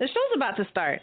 The show's about to start.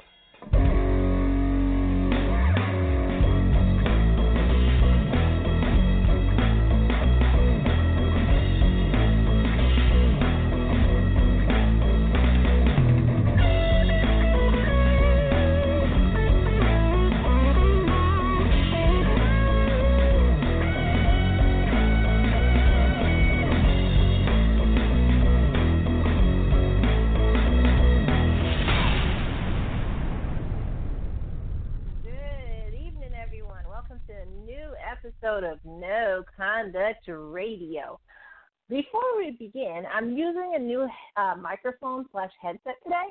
Episode of No Conduct Radio. Before we begin, I'm using a new microphone/headset today,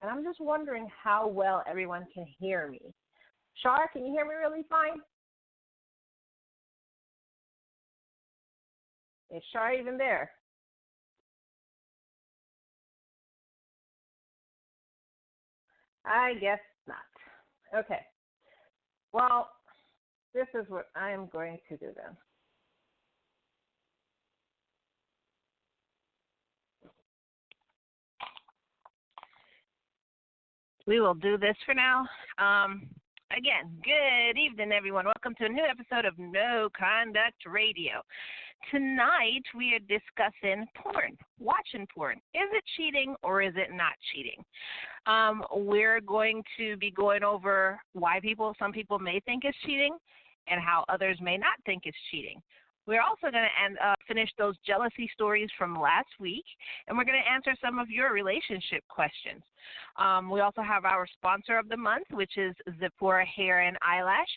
and I'm just wondering how well everyone can hear me. Char, can you hear me really fine? Is Char even there? I guess not. Okay. Well, this is what I am going to do then. We will do this for now. Again, good evening, everyone. Welcome to a new episode of No Conduct Radio. Tonight, we are discussing porn, watching porn. Is it cheating or is it not cheating? We're going to be going over why some people may think it's cheating and how others may not think it's cheating. We're also going to finish those jealousy stories from last week, and we're going to answer some of your relationship questions. We also have our sponsor of the month, which is Zipporah Hair and Eyelash.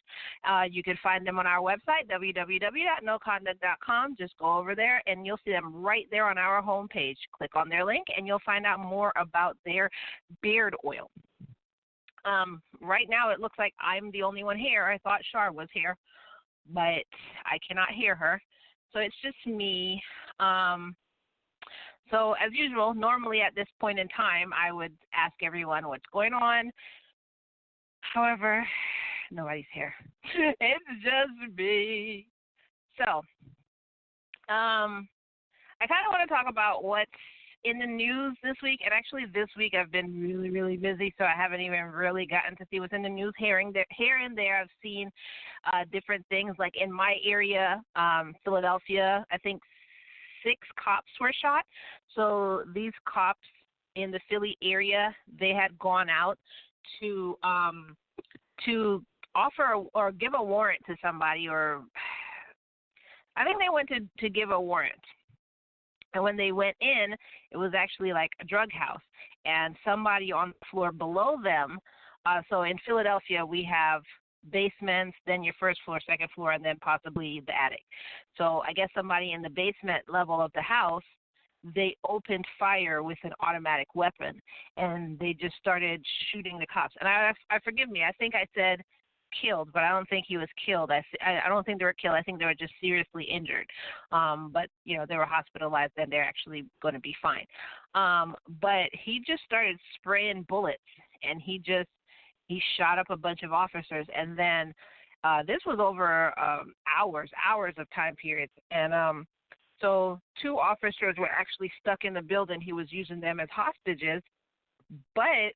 You can find them on our website, www.noconduct.com. Just go over there, and you'll see them right there on our homepage. Click on their link, and you'll find out more about their beard oil. Right now, it looks like I'm the only one here. I thought Char was here, but I cannot hear her. So it's just me. So as usual, normally at this point in time, I would ask everyone what's going on. However, nobody's here. It's just me. So I kind of want to talk about what's in the news this week, and actually this week I've been really, really busy, so I haven't even really gotten to see what's in the news. Here and there I've seen different things, like in my area, Philadelphia, I think 6 cops were shot. So these cops in the Philly area, they had gone out to offer or give a warrant to somebody, or I think they went to give a warrant. And when they went in, it was actually like a drug house. And somebody on the floor below them, so in Philadelphia, we have basements, then your first floor, second floor, and then possibly the attic. So I guess somebody in the basement level of the house, they opened fire with an automatic weapon, and they just started shooting the cops. And I forgive me, I think I said killed, but I don't think he was killed. I don't think they were killed. I think they were just seriously injured. But, they were hospitalized, and they're actually going to be fine. But he just started spraying bullets, and he shot up a bunch of officers. And then this was over hours of time periods. And so 2 officers were actually stuck in the building. He was using them as hostages. But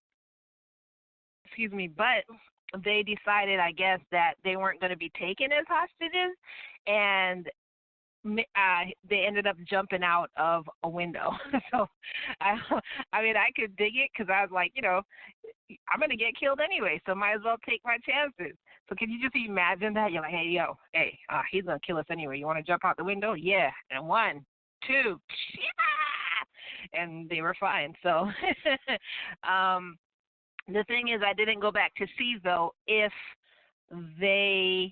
they decided, I guess, that they weren't going to be taken as hostages, and they ended up jumping out of a window. So, I could dig it, because I was like, I'm going to get killed anyway, so might as well take my chances. So can you just imagine that? You're like, he's going to kill us anyway. You want to jump out the window? Yeah. And 1, 2, and they were fine. So the thing is, I didn't go back to see, though, if the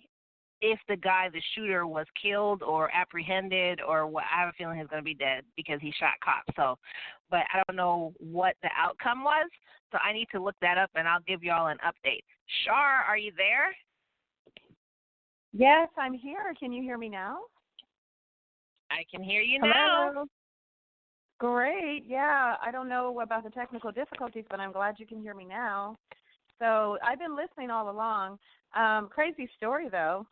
shooter was killed or apprehended or what. I have a feeling he's going to be dead because he shot cops. So, but I don't know what the outcome was. So I need to look that up, and I'll give y'all an update. Char, are you there? Yes, I'm here. Can you hear me now? I can hear you Hello. now. Great. Yeah, I don't know about the technical difficulties, but I'm glad you can hear me now. So I've been listening all along. Crazy story, though.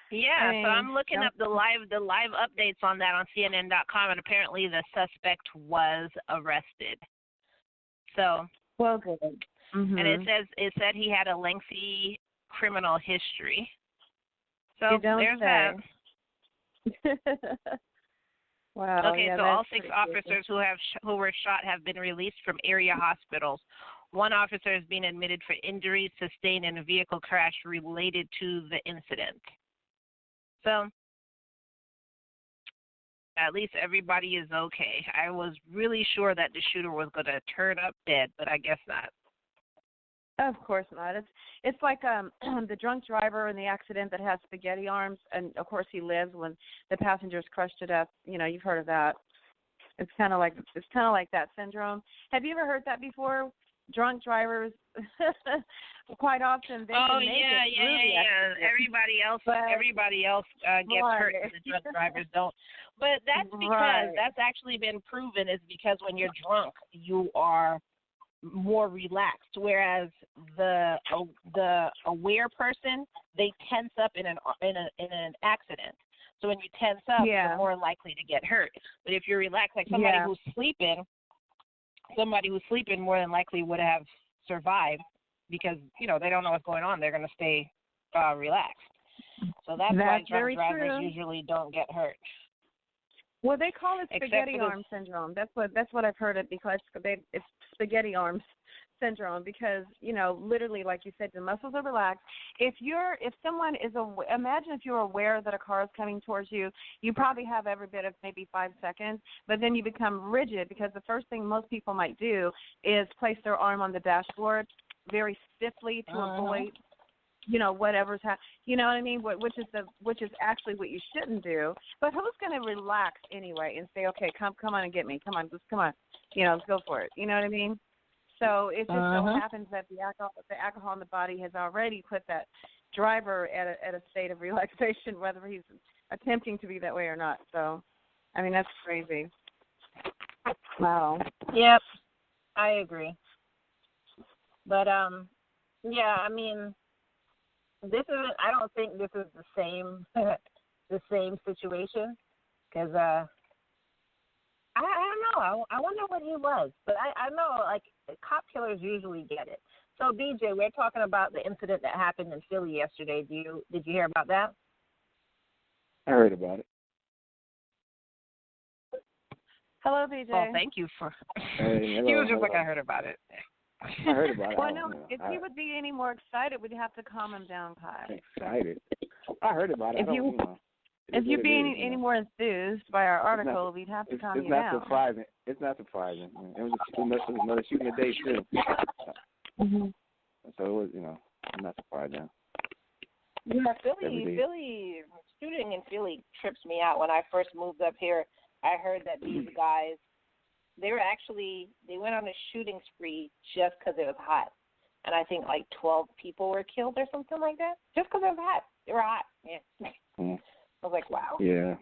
Yeah, so I'm looking up the live updates on that on CNN.com, and apparently the suspect was arrested. So, Well, good. Mm-hmm. and it said he had a lengthy criminal history. So You don't there's say. that. Wow. Okay, Yeah, so that's all 6 pretty officers who were shot have been released from area hospitals. One officer is being admitted for injuries sustained in a vehicle crash related to the incident. So at least everybody is okay. I was really sure that the shooter was going to turn up dead, but I guess not. Of course not. It's like the drunk driver in the accident that has spaghetti arms, and of course he lives when the passengers crushed to death. You know, you've heard of that. It's kind of like that syndrome. Have you ever heard that before? Drunk drivers, quite often they can make it through the accident. Everybody else gets hurt, and the drunk drivers don't. But that's because that's actually been proven. Is because when you're drunk, you are more relaxed, whereas the aware person, they tense up in an accident. So when you tense up, you're more likely to get hurt. But if you're relaxed, like somebody who's sleeping more than likely would have survived because they don't know what's going on. They're going to stay relaxed. So that's why drunk drivers usually don't get hurt. Well, they call it spaghetti arm syndrome. That's what I've heard it because it's spaghetti arms syndrome because literally, like you said, the muscles are relaxed. If someone is imagine if you're aware that a car is coming towards you, you probably have every bit of maybe 5 seconds, but then you become rigid because the first thing most people might do is place their arm on the dashboard very stiffly to avoid whatever's happening, you know what I mean? Which is actually what you shouldn't do. But who's going to relax anyway and say, okay, come on and get me, come on, let's go for it. You know what I mean? So it just so happens that the alcohol in the body has already put that driver at a state of relaxation, whether he's attempting to be that way or not. So, I mean, that's crazy. Wow. Yep, I agree. But yeah, I mean. I don't think this is the same situation because I don't know. I wonder what he was, but I know like cop killers usually get it. So BJ, we're talking about the incident that happened in Philly yesterday. Did you hear about that? I heard about it. Hello, BJ. Well, thank you for. Hey, he was just like I heard about it. I heard about it. Well, no, if he would be any more excited, we'd have to calm him down, Kai. Excited? I heard about it. If you're being any more enthused by our article, we'd have to calm you down. It's not surprising. It's not surprising. It was another shooting today, too. So it was, I'm not surprised now. Yeah, Philly shooting in Philly trips me out. When I first moved up here, I heard that these guys, they went on a shooting spree just because it was hot. And I think like 12 people were killed or something like that, just because it was hot. They were hot. Yeah. I was like, wow. Yeah.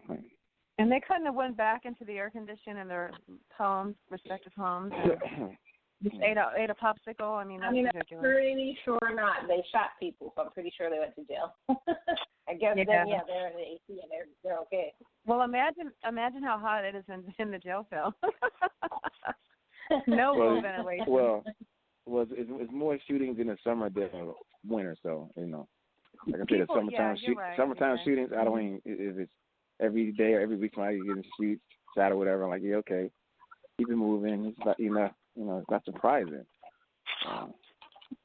And they couldn't have went back into the air condition in their homes, respective homes, and just ate a popsicle. I mean, that's ridiculous. I'm pretty sure not. They shot people, so I'm pretty sure they went to jail. I guess they're in the AC and they're okay. Well, imagine how hot it is in the jail cell. No ventilation. Well, it's more shootings in the summer than winter, so like I said, the summertime shootings. I don't mean if it's every day or every week somebody getting shot or whatever. I'm like, yeah, okay, keep it moving. It's not, it's not surprising.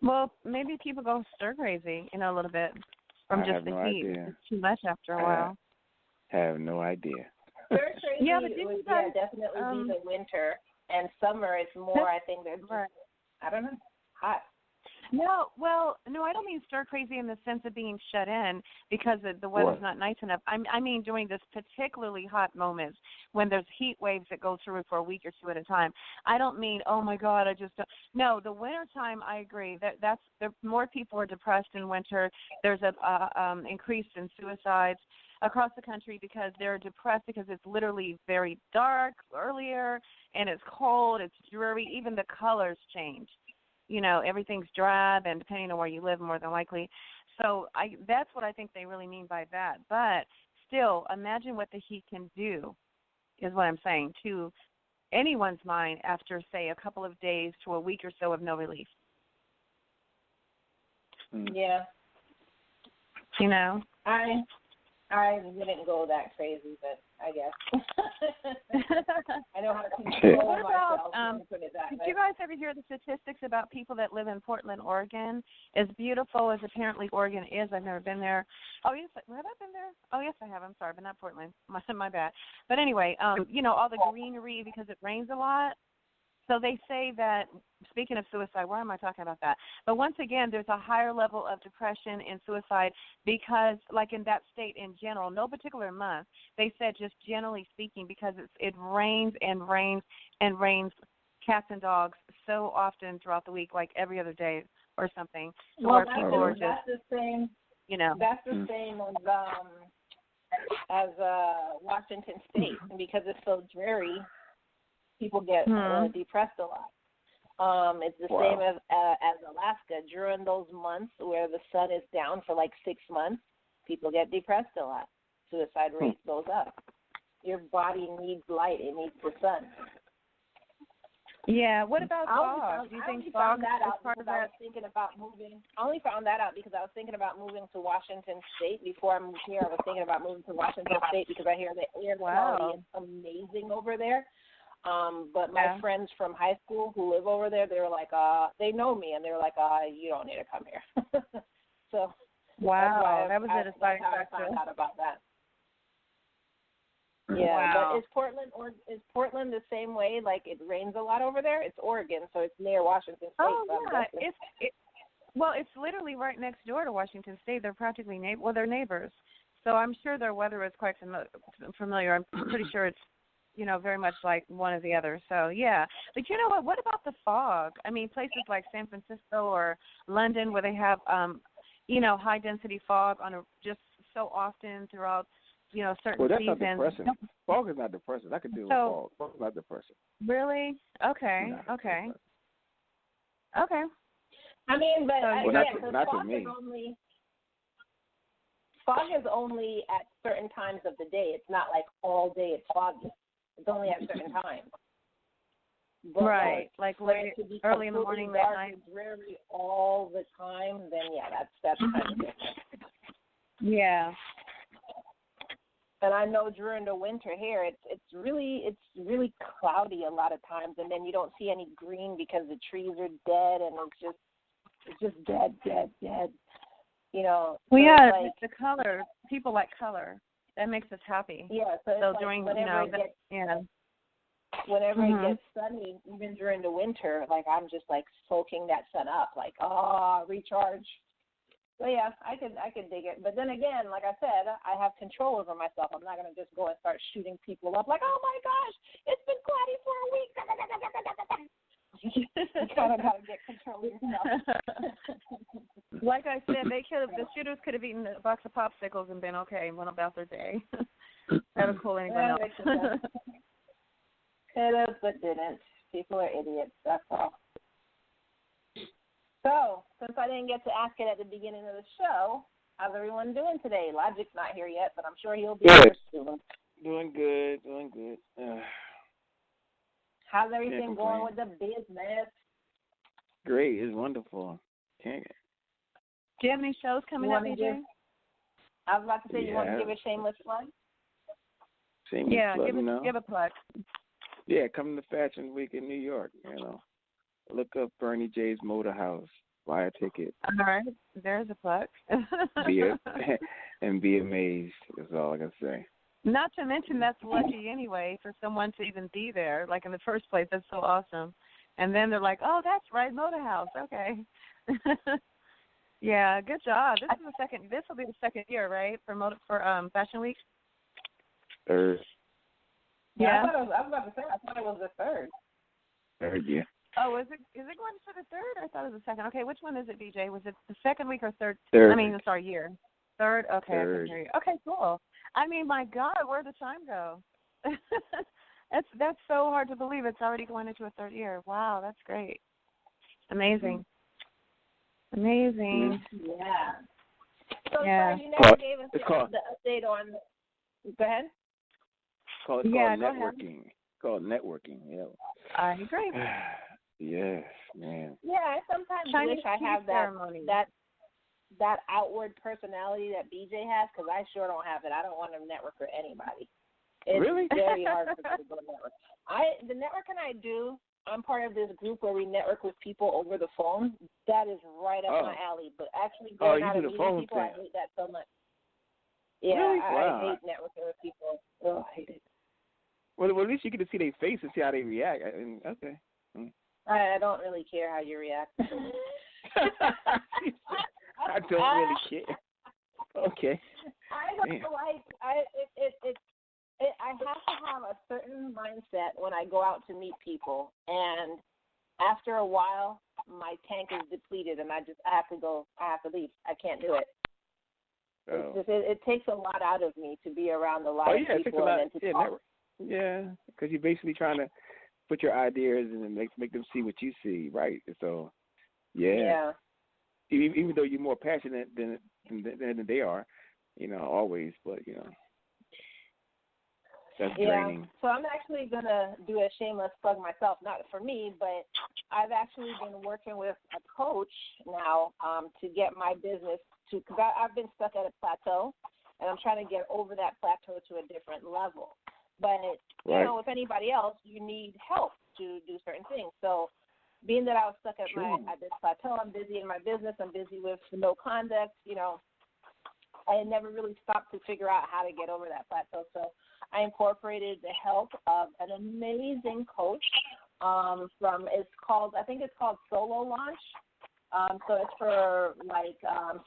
Well, maybe people go stir crazy, a little bit from just the heat. Idea. It's too much after a while. I have no idea. Stir crazy would definitely be the winter, and summer is more. I think they're just, I don't know, hot. No, I don't mean stir crazy in the sense of being shut in because the weather's not nice enough. I mean during this particularly hot moments when there's heat waves that go through for a week or two at a time. I don't mean, oh my God, I just don't. No, the winter time, I agree. That's more people are depressed in winter. There's a increase in suicides across the country because they're depressed because it's literally very dark earlier and it's cold, it's dreary, even the colors change. Everything's drab, and depending on where you live, more than likely. So that's what I think they really mean by that. But still, imagine what the heat can do, is what I'm saying, to anyone's mind after, say, a couple of days to a week or so of no relief. Yeah. You know? I wouldn't go that crazy, but I guess. I know how to control myself. Did you guys ever hear the statistics about people that live in Portland, Oregon? As beautiful as apparently Oregon is, I've never been there. Oh, yes, have I been there? Oh, yes, I have. I'm sorry, but not Portland. My bad. But anyway, you know, all the greenery because it rains a lot. So they say that, speaking of suicide, why am I talking about that? But once again, there's a higher level of depression and suicide because, like in that state in general, no particular month, they said just generally speaking because it rains and rains and rains cats and dogs so often throughout the week, like every other day or something. So well, that's the same. You know, that's the same as Washington State, and because it's so dreary. People get depressed a lot. It's the same as Alaska. During those months where the sun is down for like 6 months, people get depressed a lot. Suicide rate goes up. Your body needs light. It needs the sun. Yeah. What about fog? Do you think fog is part of that? I was thinking about moving. I only found that out because I was thinking about moving to Washington State. Before I moved here, I was thinking about moving to Washington State because I hear the air quality is amazing over there. But my friends from high school who live over there, they were like, they know me, and they were like, you don't need to come here. So wow, that was a deciding factor. I found out about that. Yeah, wow. But is Portland the same way? Like it rains a lot over there? It's Oregon, so it's near Washington State. Oh yeah, well, it's literally right next door to Washington State. They're practically they're neighbors. So I'm sure their weather is quite familiar. I'm pretty sure it's, you know, very much like one or the other. So, yeah. But you know what? What about the fog? I mean, places like San Francisco or London where they have, you know, high-density fog just so often throughout, you know, certain seasons. Well, that's not depressing. Fog is not depressing. I could deal with fog. Fog is not depressing. Really? Okay. No, okay. Okay. I mean, but not to me. Fog is only at certain times of the day. It's not like all day it's foggy. It's only at certain times. But right, like late, early in the morning, late night. Dreary all the time. Then that's kind of different. Yeah. And I know during the winter here, it's really cloudy a lot of times, and then you don't see any green because the trees are dead, and it's just dead. You know. Well, so yeah, like, the color. People like color. That makes us happy. Yeah. So like during whenever Whenever it gets sunny, even during the winter, like I'm just like soaking that sun up, like recharge. So yeah, I could dig it. But then again, like I said, I have control over myself. I'm not gonna just go and start shooting people up like, oh my gosh, it's been cloudy for a week. You kind of gotta get control of yourself. Like I said, the shooters could have eaten a box of popsicles and been okay and went about their day. That'll cool anyone else. Could have, but didn't. People are idiots. That's all. So, since I didn't get to ask it at the beginning of the show, how's everyone doing today? Logic's not here yet, but I'm sure he'll be here soon. Doing good. How's everything going with the business? Great. It's wonderful. Can't. Do you have any shows coming up, BJ? I was about to say, you want to give a shameless plug? Shameless plug, give a plug. Yeah, come to Fashion Week in New York, you know. Look up Bernie J's Motor House. Buy a ticket. All right. There's a plug. Be amazed. That's all I can say. Not to mention that's lucky anyway for someone to even be there, like in the first place. That's so awesome. And then they're like, oh, that's right, Motor House. Okay. Yeah, good job. This will be the second year, right, for Fashion Week? Third. Yeah. I was about to say, I thought it was the third. Third, yeah. Oh, is it going for the third? I thought it was the second. Okay, which one is it, BJ? Was it the second week or third? Third. Year. Third? Okay, third. I can hear you. Okay, cool. I mean, my God, where'd the time go? That's so hard to believe. It's already going into a third year. Wow, that's great. Amazing. Amazing. Yeah. So, yeah. you never gave us the update on. Go ahead. It's called networking. called networking. I agree. Yes, man. Yeah, I sometimes wish I have that outward personality that BJ has, because I sure don't have it. I don't want to network with anybody. It's really very hard for me to go network. The networking I do, I'm part of this group where we network with people over the phone. That is right up my alley. But actually going out and meeting people, I hate that so much. Yeah, really? I hate networking with people. Oh, I hate it. Well, at least you get to see their face and see how they react. Okay. I don't really care how you react. I don't really care. Okay. I don't like. I have to have a certain mindset when I go out to meet people, and after a while, my tank is depleted, and I have to leave. I can't do it. Oh. It takes a lot out of me to be around a lot of people. It takes a lot. And then to talk. Because you're basically trying to put your ideas and make them see what you see, right? So, yeah. Even though you're more passionate than they are, always, but that's draining. So I'm actually gonna do a shameless plug myself, not for me, but I've actually been working with a coach now to get my business because I've been stuck at a plateau, and I'm trying to get over that plateau to a different level. But with anybody else, you need help to do certain things. So, being that I was stuck at this plateau, I'm busy in my business. I'm busy with no conduct. I had never really stopped to figure out how to get over that plateau. So, I incorporated the help of an amazing coach I think it's called Solo Launch. So it's for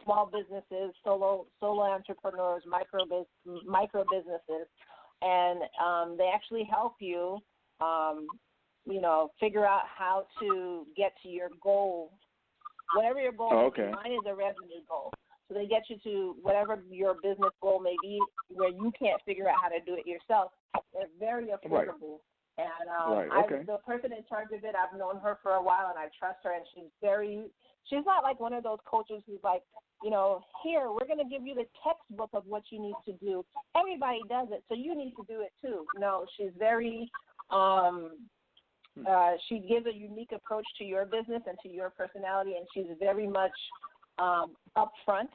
small businesses, solo entrepreneurs, micro businesses, and they actually help you, figure out how to get to your goal, whatever your goal is. Mine is a revenue goal. So they get you to whatever your business goal may be, where you can't figure out how to do it yourself. They're very affordable. Right. And the person in charge of it, I've known her for a while, and I trust her, and she's not like one of those coaches who's like, here, we're going to give you the textbook of what you need to do. Everybody does it, so you need to do it too. No, she's very, she gives a unique approach to your business and to your personality, and she's very much upfront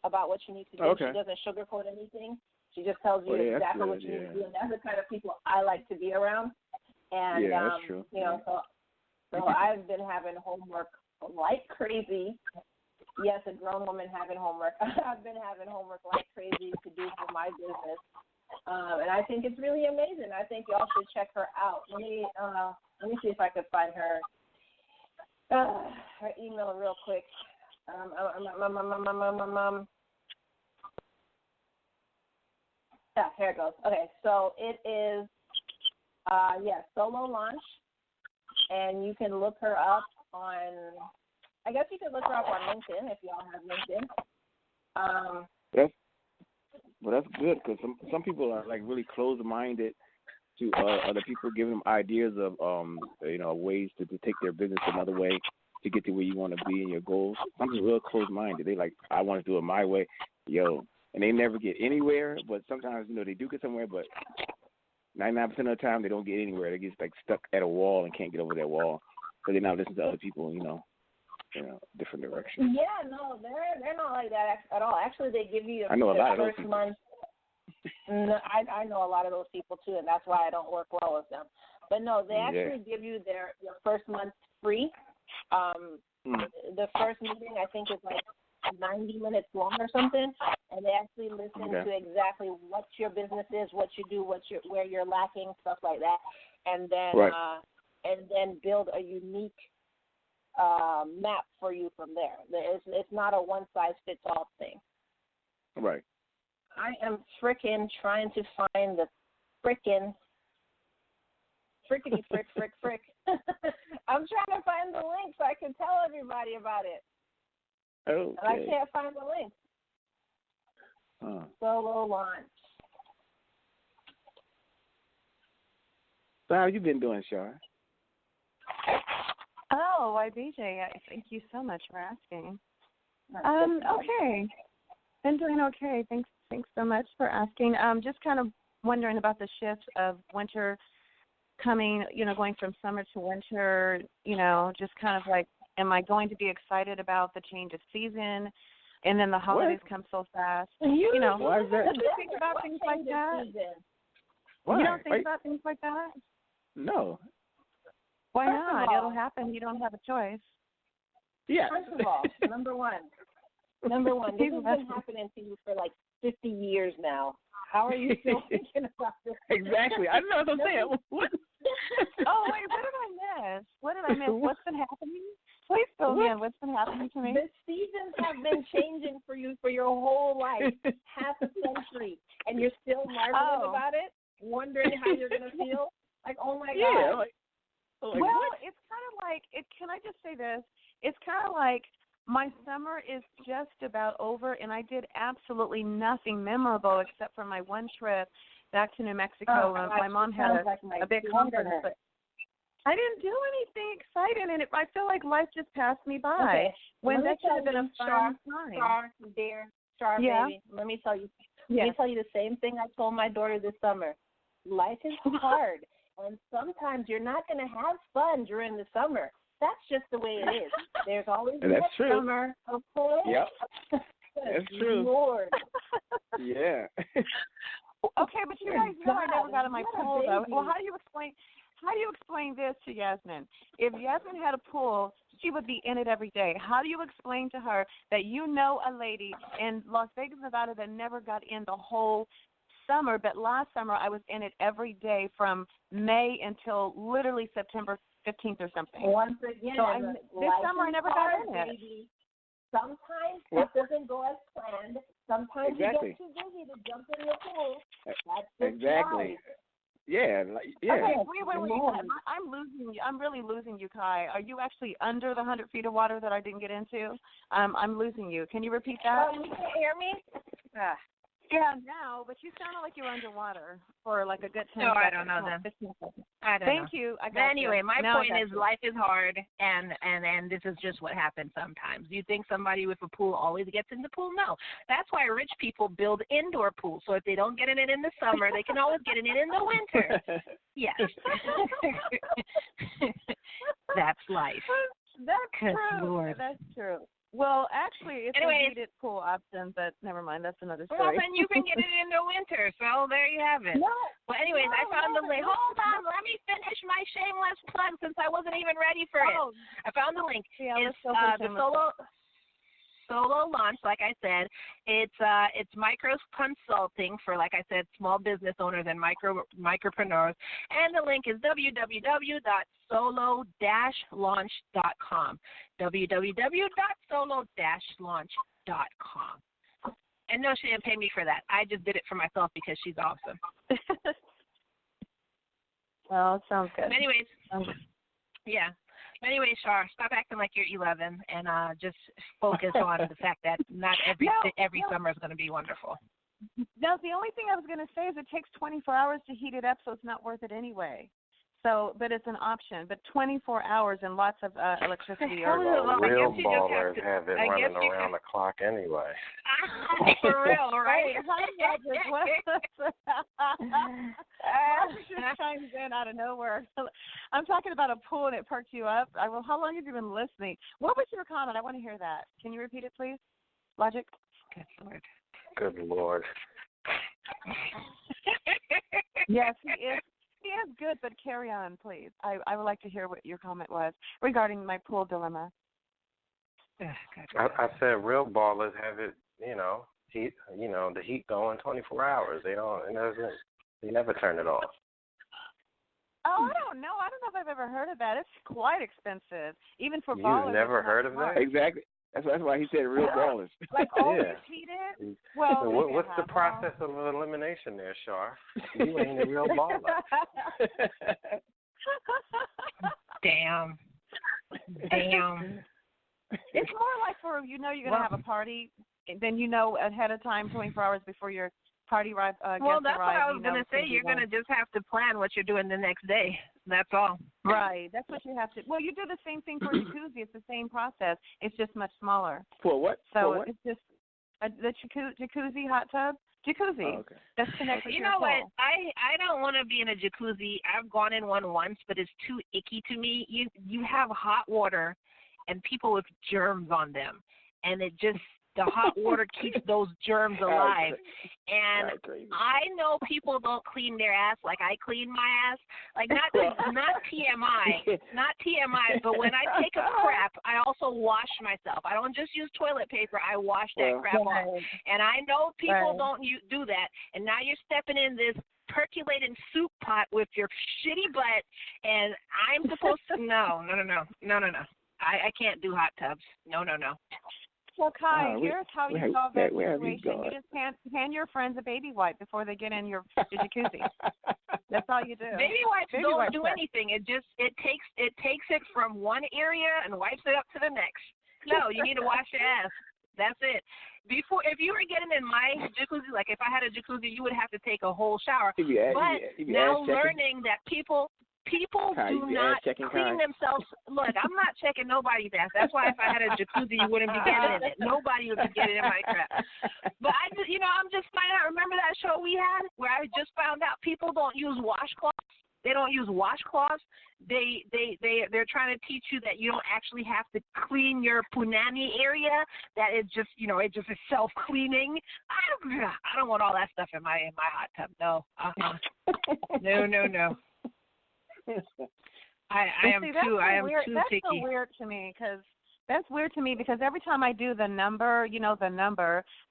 about what you need to do. She doesn't sugarcoat anything. She just tells you exactly what you need to do, and that's the kind of people I like to be around. And that's true. So I've been having homework like crazy. Yes, a grown woman having homework. I've been having homework like crazy to do for my business, and I think it's really amazing. I think y'all should check her out. Let me see if I could find her email real quick. Yeah, here it goes. Okay, so it is, Solo Launch, and you can look her up on, I guess you can look her up on LinkedIn if y'all have LinkedIn. That's good, because some people are like really closed-minded to other people, giving them ideas of ways to take their business another way to get to where you want to be in your goals. I'm just real closed-minded. They like, I want to do it my way, and they never get anywhere. But sometimes they do get somewhere, but 99% of the time they don't get anywhere. They get like stuck at a wall and can't get over that wall because they're not listening to other people, different directions. Yeah, no, they're not like that at all. Actually, they give you I know a lot of those first month. No, I know a lot of those people too, and that's why I don't work well with them. But no, they actually give you your first month free. The first meeting I think is like 90 minutes long or something, and they actually listen to exactly what your business is, what you do, where you're lacking, stuff like that, and then build a unique map for you from there. It's not a one size fits all thing. Right. I am frickin' trying to find the frickity frick. I'm trying to find the link so I can tell everybody about it. Okay. And I can't find the link. Solo Launch. So how you been doing, Char? Oh, why, BJ, thank you so much for asking. Okay. Been doing okay. Thanks so much for asking. Just kind of wondering about the shift of winter coming, going from summer to winter, just kind of like, am I going to be excited about the change of season? And then the holidays come so fast. Why is that? Don't you think about things like that? Why? You don't think about things like that? No. Why not? It'll happen. You don't have a choice. Yeah. First of all, number one, this has been happening to you for like 50 years now. How are you still thinking about this? Exactly. I don't know what I'm saying. What? Oh, wait, what did I miss? What's been happening? Please fill me in. What's been happening to me? The seasons have been changing for you for your whole life, half a century, and you're still marveling about it, wondering how you're going to feel? Like, oh, my God. Yeah. Well, it's kind of like, can I just say this? It's kind of like my summer is just about over, and I did absolutely nothing memorable except for my one trip back to New Mexico. My mom had a big conference, but I didn't do anything exciting, and I feel like life just passed me by. Okay. When that should have been a fun time. Char, baby, let me tell you. Let me tell you the same thing I told my daughter this summer. Life is hard, and sometimes you're not going to have fun during the summer. That's just the way it is. There's always next summer, okay? Yep. That's true. Lord. Yeah. Okay, but you guys know I never got in my pool, though. Well, how do you explain this to Yasmin? If Yasmin had a pool, she would be in it every day. How do you explain to her that you know a lady in Las Vegas, Nevada that never got in the whole summer, but last summer I was in it every day from May until literally September 15th or something. Once again, so this summer I never got in it. Baby. Sometimes it doesn't go as planned. Sometimes you get too busy to jump in the pool. That's exactly. Life. Yeah, yeah. Okay, wait. I'm losing you. I'm really losing you, Kai. Are you actually under the 100 feet of water that I didn't get into? I'm losing you. Can you repeat that? Oh, you can't hear me? Yeah, now, but you sounded like you were underwater for like a good 10 seconds. I don't know then. I don't Thank know. you. I got anyway, you. my now point is life is hard, and this is just what happens sometimes. You think somebody with a pool always gets in the pool? No. That's why rich people build indoor pools. So if they don't get in it in the summer, they can always get in it in the winter. Yes. That's life. That's true. Lord. That's true. Well, actually, it's a heated pool option, but never mind. That's another story. Well, then you can get it in the winter, so there you have it. No. Well, anyways, I found the link. Hold on, let me finish my shameless plug since I wasn't even ready for it. I found the link. Yeah, it's the solo launch, like I said. It's micro consulting for, like I said, small business owners and micropreneurs. And the link is www.solo-launch.com. www.solo-launch.com. And no, she didn't pay me for that. I just did it for myself because she's awesome. Well, it sounds good. Anyways, yeah. Anyway, Char, stop acting like you're 11 and just focus on the fact that not every summer is going to be wonderful. No, the only thing I was going to say is it takes 24 hours to heat it up, so it's not worth it anyway. So, but it's an option. But 24 hours and lots of electricity. Real ballers have it running around the clock anyway. For real, right? Just chimes in out of nowhere. I'm talking about a pool and it perked you up. How long have you been listening? What was your comment? I want to hear that. Can you repeat it, please? Logic? Good Lord. Good Lord. Yes, he is. He is good, but carry on, please. I would like to hear what your comment was regarding my pool dilemma. I said real ballers have it, heat, the heat going 24 hours. They never turn it off. Oh, I don't know. I don't know if I've ever heard of that. It's quite expensive, even for ballers. You've never heard of that? Exactly. That's why he said real ballers. Like always heated? Well, what's the process of elimination there, Char? You ain't a real baller. Damn. It's more like for you're going to have a party, then ahead of time, 24 hours before your party arrive. Well, that's what I was going to say. You're going to just have to plan what you're doing the next day. That's all. Right. That's what you have to. Well, you do the same thing for jacuzzi. It's the same process. It's just much smaller. For what? So for what? it's just The jacuzzi hot tub. Jacuzzi. Oh, okay. That's connected to You your know what? pool. I don't want to be in a jacuzzi. I've gone in one once, but it's too icky to me. You have hot water and people with germs on them, and it just the hot water keeps those germs alive. And I know people don't clean their ass like I clean my ass. Like not TMI, but when I take a crap, I also wash myself. I don't just use toilet paper. I wash that crap off. And I know people don't do that. And now you're stepping in this percolating soup pot with your shitty butt, and I'm supposed to no. I can't do hot tubs. No. Well, Kai, here's how you solve that situation. You just hand your friends a baby wipe before they get in your jacuzzi. That's all you do. Baby wipes don't do anything. It takes it from one area and wipes it up to the next. No, you need to wash your ass. That's it. If you were getting in my jacuzzi, like if I had a jacuzzi, you would have to take a whole shower. Now learning that people do not clean themselves. Look, I'm not checking nobody's ass. That's why if I had a jacuzzi, you wouldn't be getting in it. Nobody would be getting in my crap. But I'm just finding out. Remember that show we had where I just found out people don't use washcloths? They don't use washcloths. They're trying to teach you that you don't actually have to clean your punani area. That it just it just is self-cleaning. I don't want all that stuff in my hot tub. No. No. I am too picky. That's so weird to me because every time I do the number,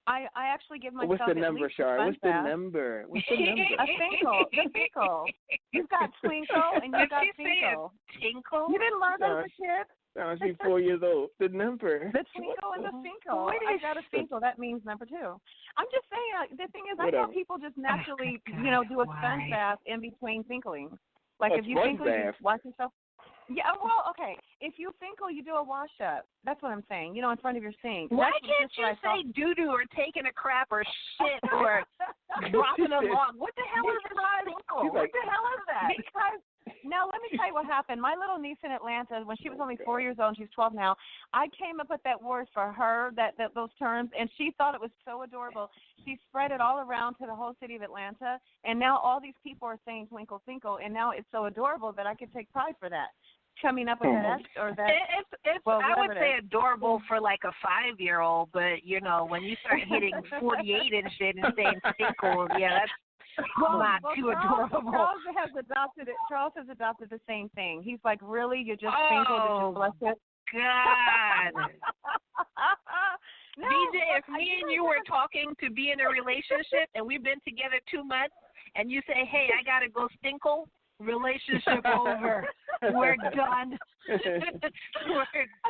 I actually give myself What's the number, Char? What's the number? A tinkle. The tinkle. You've got twinkle and you've got tinkle. Tinkle? You didn't learn that as a kid? I must be 4 years old. The number. The twinkle and the tinkle. I got a tinkle. That means number 2. I'm just saying, the thing is, I know people just naturally, do a sponge bath in between tinkling. Like if you tinkle, you wash yourself. Yeah, well, okay. If you tinkle, you do a wash up. That's what I'm saying. In front of your sink. Why can't you say doo-doo or taking a crap or shit or dropping a log? What the hell is a tinkle? What the hell is that? Because now let me tell you what happened. My little niece in Atlanta, when she was only 4 years old, and she's 12 now, I came up with that word for her, those terms, and she thought it was so adorable. She spread it all around to the whole city of Atlanta, and now all these people are saying twinkle, twinkle, and now it's so adorable that I could take pride for that. Coming up with that or that. I would say adorable for like a 5-year-old, but when you start hitting 48 and shit and saying tinkle, that's not too adorable. Charles has adopted the same thing. He's like, really? You just tinkled and you blessed it? God. No, DJ, if me and you were talking to be in a relationship and we've been together 2 months and you say, hey, I got to go stinkle, relationship over. We're done. We're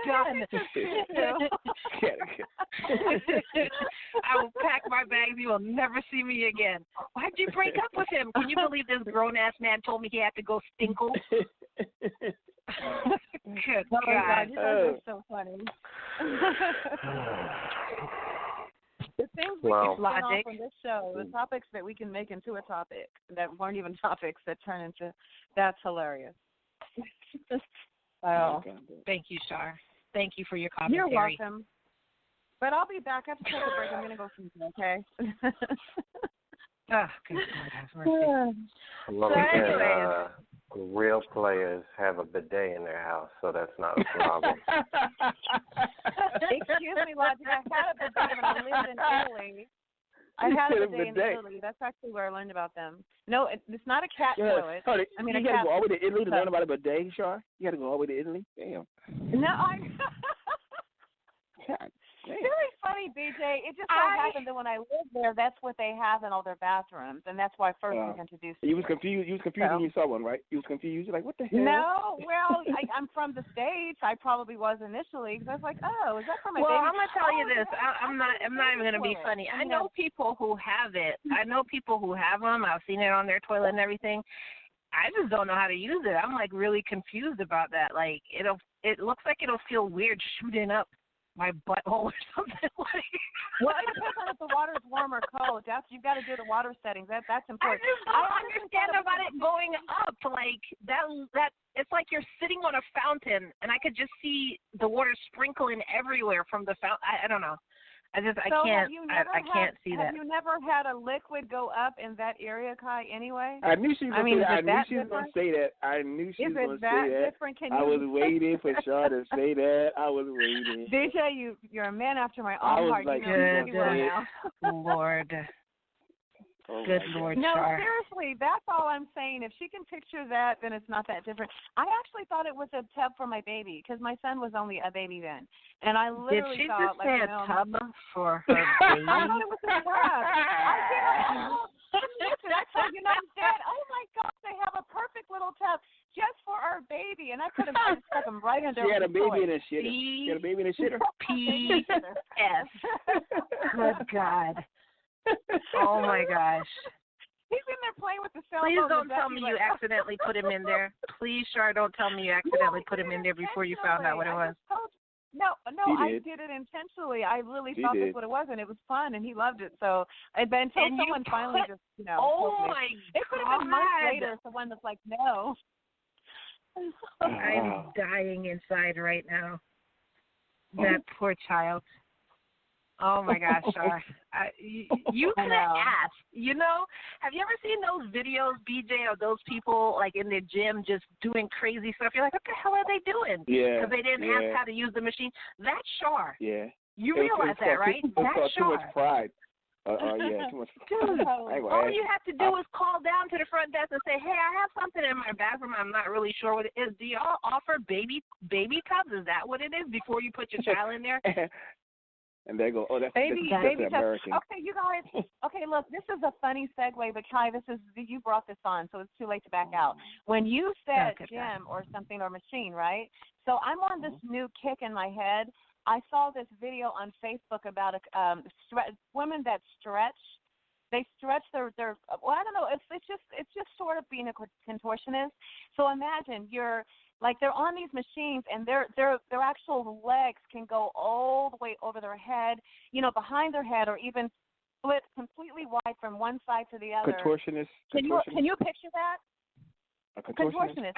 done. I will pack my bags. You will never see me again. Why'd you break up with him? Can you believe this grown-ass man told me he had to go stinkle? Good God. God, you guys are so funny. The things we can spin off on this show, the topics that we can make into a topic that weren't even topics that turn into, that's hilarious. Wow. Thank you, Char. Thank you for your commentary. You're welcome. But I'll be back after take a break. I'm going to go sleep, okay? Good God, have mercy. Well, real players have a bidet in their house, so that's not a problem. Excuse me, Logic. I had a bidet when I lived in Italy. I had a bidet in Italy. That's actually where I learned about them. No, it's not a cat toilet. I mean, you got to go all the way to Italy to learn about a bidet, Char? You got to go all the way to Italy? Damn. No, God. Very funny, BJ. It just so happened that when I lived there, that's what they have in all their bathrooms, and that's why I first was introduced to it. You was confused when you saw one, right? You was confused. You're like, what the hell? No, well, I'm from the States. I probably was initially because I was like, oh, is that from my baby? Well, I'm gonna tell you this. I'm not even gonna be funny. I know people who have it. I know people who have them. I've seen it on their toilet and everything. I just don't know how to use it. I'm like really confused about that. Like it looks like it'll feel weird shooting up my butthole or something like. Well, it depends on if the water is warm or cold. You've got to do the water settings. That's important. I just don't understand about it going up like that. It's like you're sitting on a fountain, and I could just see the water sprinkling everywhere from the fountain. I don't know. I So can't see that. Have you never had a liquid go up in that area, Kai, anyway? I knew she was going to say that. I knew she was going to say that. Different? I was waiting for Char to say that. I was waiting. DJ, you're a man after my own heart. Like, you know Lord. Good Lord, no, Char. seriously, that's all I'm saying. If she can picture that, then it's not that different. I actually thought it was a tub for my baby because my son was only a baby then, and I literally Did she thought just say a tub for her baby? I thought it was a tub. I didn't. I told you, Dad. Oh my God, they have a perfect little tub just for our baby, and I could have just stuck him right under. She had a baby in a shitter. She had a baby in a shitter. P.S. Good God. Oh my gosh. He's in there playing with the cell phone. Please don't tell me you accidentally put him in there. Please, Char, don't tell me you accidentally put him in there before you found out what it was. No, I did it intentionally. I really thought that's what it was, and it was fun, and he loved it. So, but until someone finally just, oh my it could have been months later. Someone was like, no. I'm dying inside right now. That poor child. Oh my gosh, Char. You could have asked. Have you ever seen those videos, BJ, of those people like in their gym just doing crazy stuff? You're like, what the hell are they doing? Yeah. Because they didn't ask how to use the machine. That's Char. Yeah. You realize that, right? That's Char. Too much pride. Yeah, too much. Dude, all you have to do is call down to the front desk and say, hey, I have something in my bathroom. I'm not really sure what it is. Do y'all offer baby tubs? Is that what it is before you put your child in there? And they go, oh, that's baby American. Okay, you guys. Okay, look, this is a funny segue, but Kai, you brought this on, so it's too late to back out. When you said gym or something or machine, right? So I'm on this new kick in my head. I saw this video on Facebook about women that stretch. They stretch their. Well, I don't know. It's just sort of being a contortionist. So imagine they're on these machines, and their actual legs can go all the way over their head, behind their head, or even split completely wide from one side to the other. Contortionist. Can you picture that? A contortionist.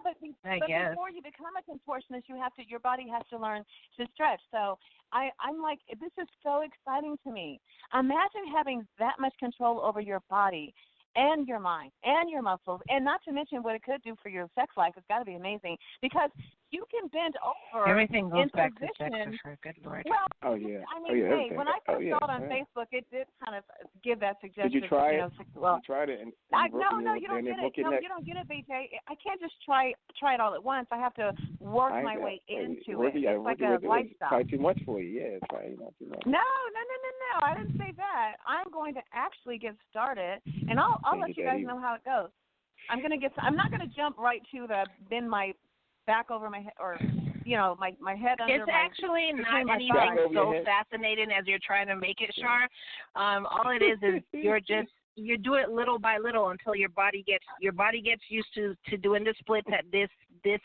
But before you become a contortionist, your body has to learn to stretch. So I'm like, this is so exciting to me. Imagine having that much control over your body and your mind and your muscles, and not to mention what it could do for your sex life. It's got to be amazing because you can bend over. Everything goes back position. to sex, for good Lord. Well, when I first saw it on Facebook, it did kind of give that suggestion. Did you try it? You tried it? No, you don't get it. No, you don't get it, BJ. I can't just try it all at once. I have to work my way into it. It's like a lifestyle. Probably too much for you. Yeah, try not too much. No. I didn't say that. I'm going to actually get started, and I'll let you guys know how it goes. I'm not going to jump right to the bend my back over my head or my head under it's actually not anything so fascinating as you're trying to make it, Char. All it is you do it little by little until your body gets used to doing the splits at this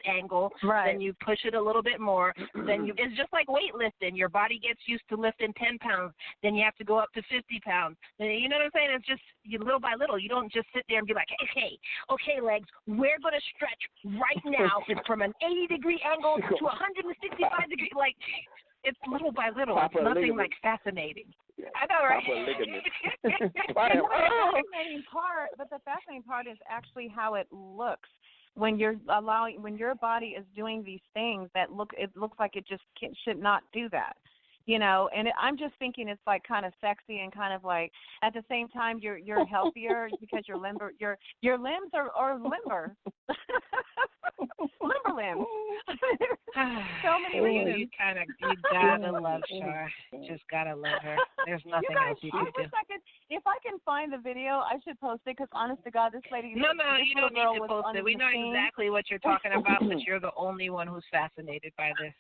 angle. Right. Then you push it a little bit more. It's just like weightlifting. Your body gets used to lifting 10 pounds. Then you have to go up to 50 pounds. You know what I'm saying? It's just little by little. You don't just sit there and be like, okay, legs, we're going to stretch right now from an 80-degree angle to 165 degree. Like, it's little by little. It's nothing like fascinating. Yeah. I know, right? But the fascinating part is actually how it looks when your body is doing these things it looks like it just should not do that. And I'm just thinking it's like kind of sexy and kind of like at the same time you're healthier because your limbs are limber. Limber limbs. So many reasons. You gotta love Char. Just gotta love her. There's nothing else you can do. If I can find the video, I should post it because honest to God, this lady. No, you don't need to post it. We know exactly what you're talking about, but you're the only one who's fascinated by this.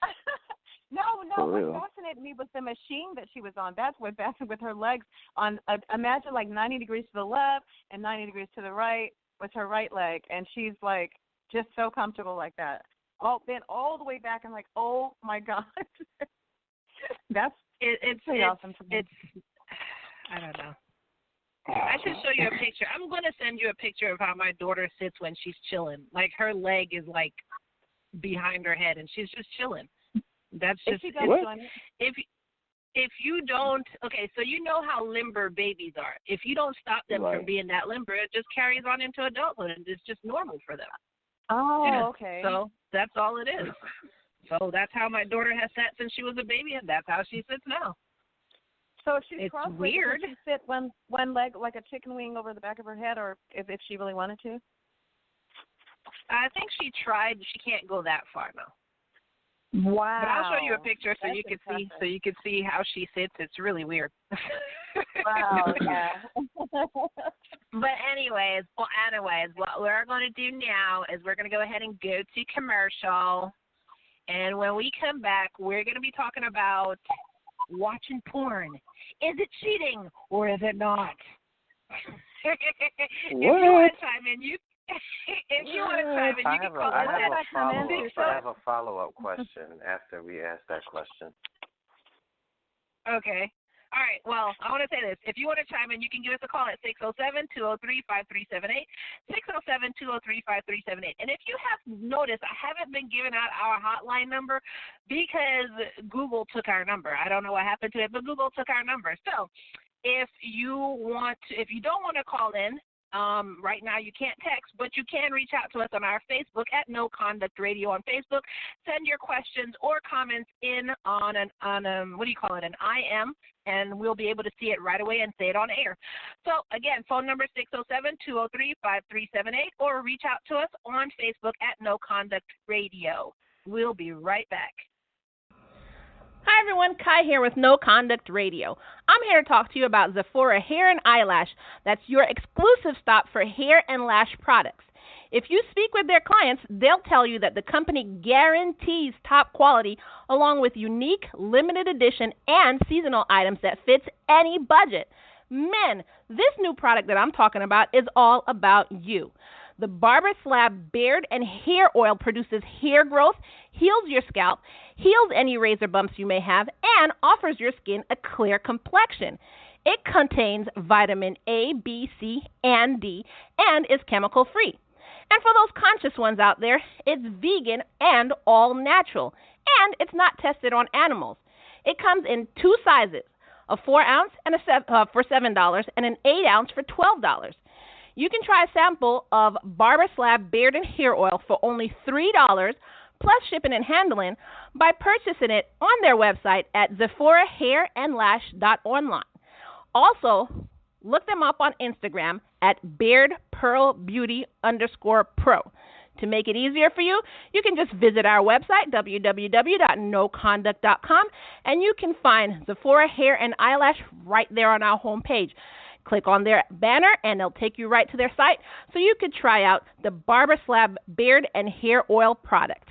No, what fascinated me was the machine that she was on. That's what fascinated with her legs on. Imagine like 90 degrees to the left and 90 degrees to the right with her right leg, and she's like just so comfortable like that. Bent all the way back and like, oh my God, it's pretty awesome to me. I don't know. I should show you a picture. I'm going to send you a picture of how my daughter sits when she's chilling. Like her leg is like behind her head, and she's just chilling. That's just if you don't, okay, so you know how limber babies are. If you don't stop them from being that limber, it just carries on into adulthood, and it's just normal for them. Oh, okay. So that's all it is. So that's how my daughter has sat since she was a baby, and that's how she sits now. So if she's it's cross-legged, weird. Could she sit one leg like a chicken wing over the back of her head, or if she really wanted to? I think she tried. She can't go that far now. Wow. But I'll show you a picture so That's you can impressive. see. So you can see how she sits. It's really weird. Wow. Yeah. But anyways, what we're going to do now is we're going to go ahead and go to commercial. And when we come back, we're going to be talking about watching porn. Is it cheating or is it not? If you want to chime in, you can call us I have a follow-up question after we ask that question. Okay. All right. Well, I want to say this. If you want to chime in, you can give us a call at 607-203-5378, 607-203-5378. And if you have noticed, I haven't been giving out our hotline number because Google took our number. I don't know what happened to it, but Google took our number. So if you don't want to call in, right now you can't text, but you can reach out to us on our Facebook at No Conduct Radio on Facebook. Send your questions or comments in on an IM, and we'll be able to see it right away and say it on air. So again, phone number 607-203-5378, or reach out to us on Facebook at No Conduct Radio. We'll be right back. Hi everyone, Kai here with No Conduct Radio. I'm here to talk to you about Zephora Hair and Eyelash. That's your exclusive stop for hair and lash products. If you speak with their clients, they'll tell you that the company guarantees top quality along with unique, limited edition, and seasonal items that fits any budget. Men, this new product that I'm talking about is all about you. The Barber Slab Beard and Hair Oil produces hair growth, heals your scalp, heals any razor bumps you may have, and offers your skin a clear complexion. It contains vitamin A, B, C, and D, and is chemical-free. And for those conscious ones out there, it's vegan and all natural, and it's not tested on animals. It comes in two sizes, a 4-ounce and for $7 and an 8-ounce for $12. You can try a sample of Barber Slab Beard and Hair Oil for only $3 plus shipping and handling by purchasing it on their website at ZephoraHairandLash.online. Also, look them up on Instagram at BeardPearlBeauty_Pro. To make it easier for you, you can just visit our website, www.noconduct.com, and you can find Zephora Hair and Eyelash right there on our homepage. Click on their banner, and they'll take you right to their site so you could try out the Barber Slab Beard and Hair Oil product.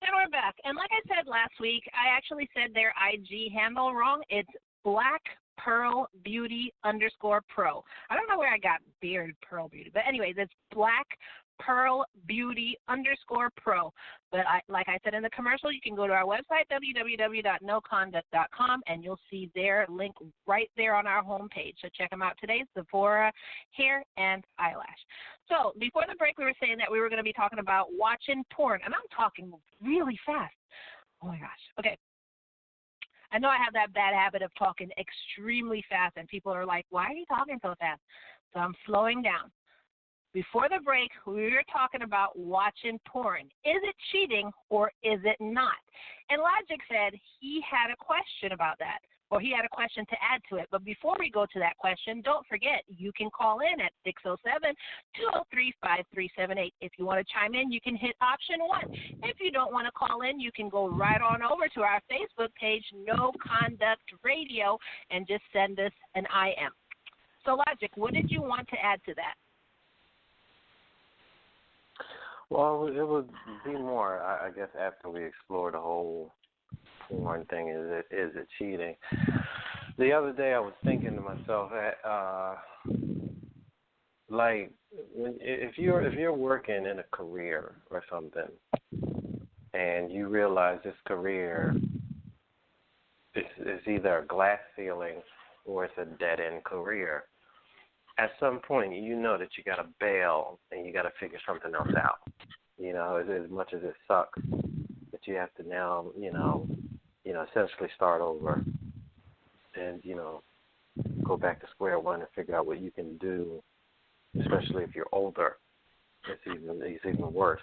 And we're back. And like I said last week, I actually said their IG handle wrong. It's BlackPearlBeauty_Pro. I don't know where I got Beard Pearl Beauty, but anyways, it's BlackPearlBeauty_Pro. But like I said in the commercial, you can go to our website, www.noconduct.com, and you'll see their link right there on our homepage. So check them out today, Zephora Hair and Eyelash. So before the break, we were saying that we were going to be talking about watching porn, and I'm talking really fast. Oh, my gosh. Okay. I know I have that bad habit of talking extremely fast, and people are like, why are you talking so fast? So I'm slowing down. Before the break, we were talking about watching porn. Is it cheating or is it not? And Logic said he had a question about that, or he had a question to add to it. But before we go to that question, don't forget, you can call in at 607-203-5378. If you want to chime in, you can hit option 1. If you don't want to call in, you can go right on over to our Facebook page, No Conduct Radio, and just send us an IM. So, Logic, what did you want to add to that? Well, it would be more, I guess, after we explore the whole porn thing. Is it cheating? The other day, I was thinking to myself, like, if you're working in a career or something, and you realize this career is either a glass ceiling or it's a dead end career, at some point, you know that you got to bail and you got to figure something else out. You know, as much as it sucks that you have to now, essentially start over and, go back to square one and figure out what you can do, especially if you're older. It's even worse.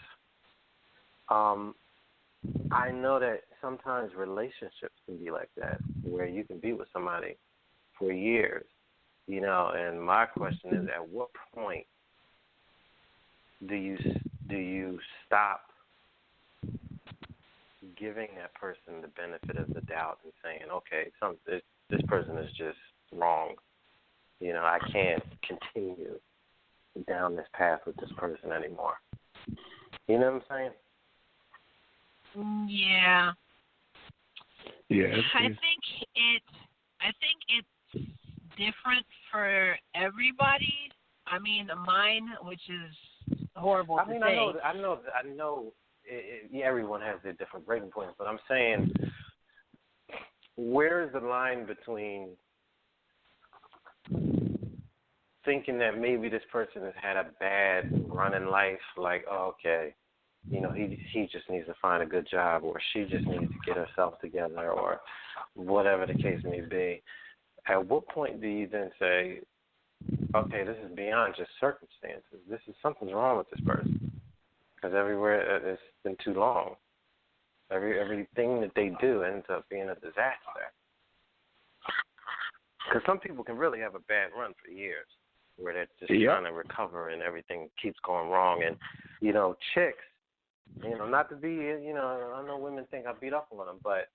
I know that sometimes relationships can be like that, where you can be with somebody for years, and my question is, at what point do you stop giving that person the benefit of the doubt and saying, okay, this person is just wrong. I can't continue down this path with this person anymore. You know what I'm saying? Yeah. Yeah. I think it's different for everybody. I mean, mine, which is horrible to say. I know. Everyone has their different breaking points, but I'm saying, where is the line between thinking that maybe this person has had a bad run in life, like, oh, okay, he just needs to find a good job, or she just needs to get herself together, or whatever the case may be. At what point do you then say, okay, this is beyond just circumstances. Something's wrong with this person, because everywhere it's been too long. Everything that they do ends up being a disaster. Because some people can really have a bad run for years, where they're just trying to recover and everything keeps going wrong. And, chicks, not to be, I know women think I beat up on them, but,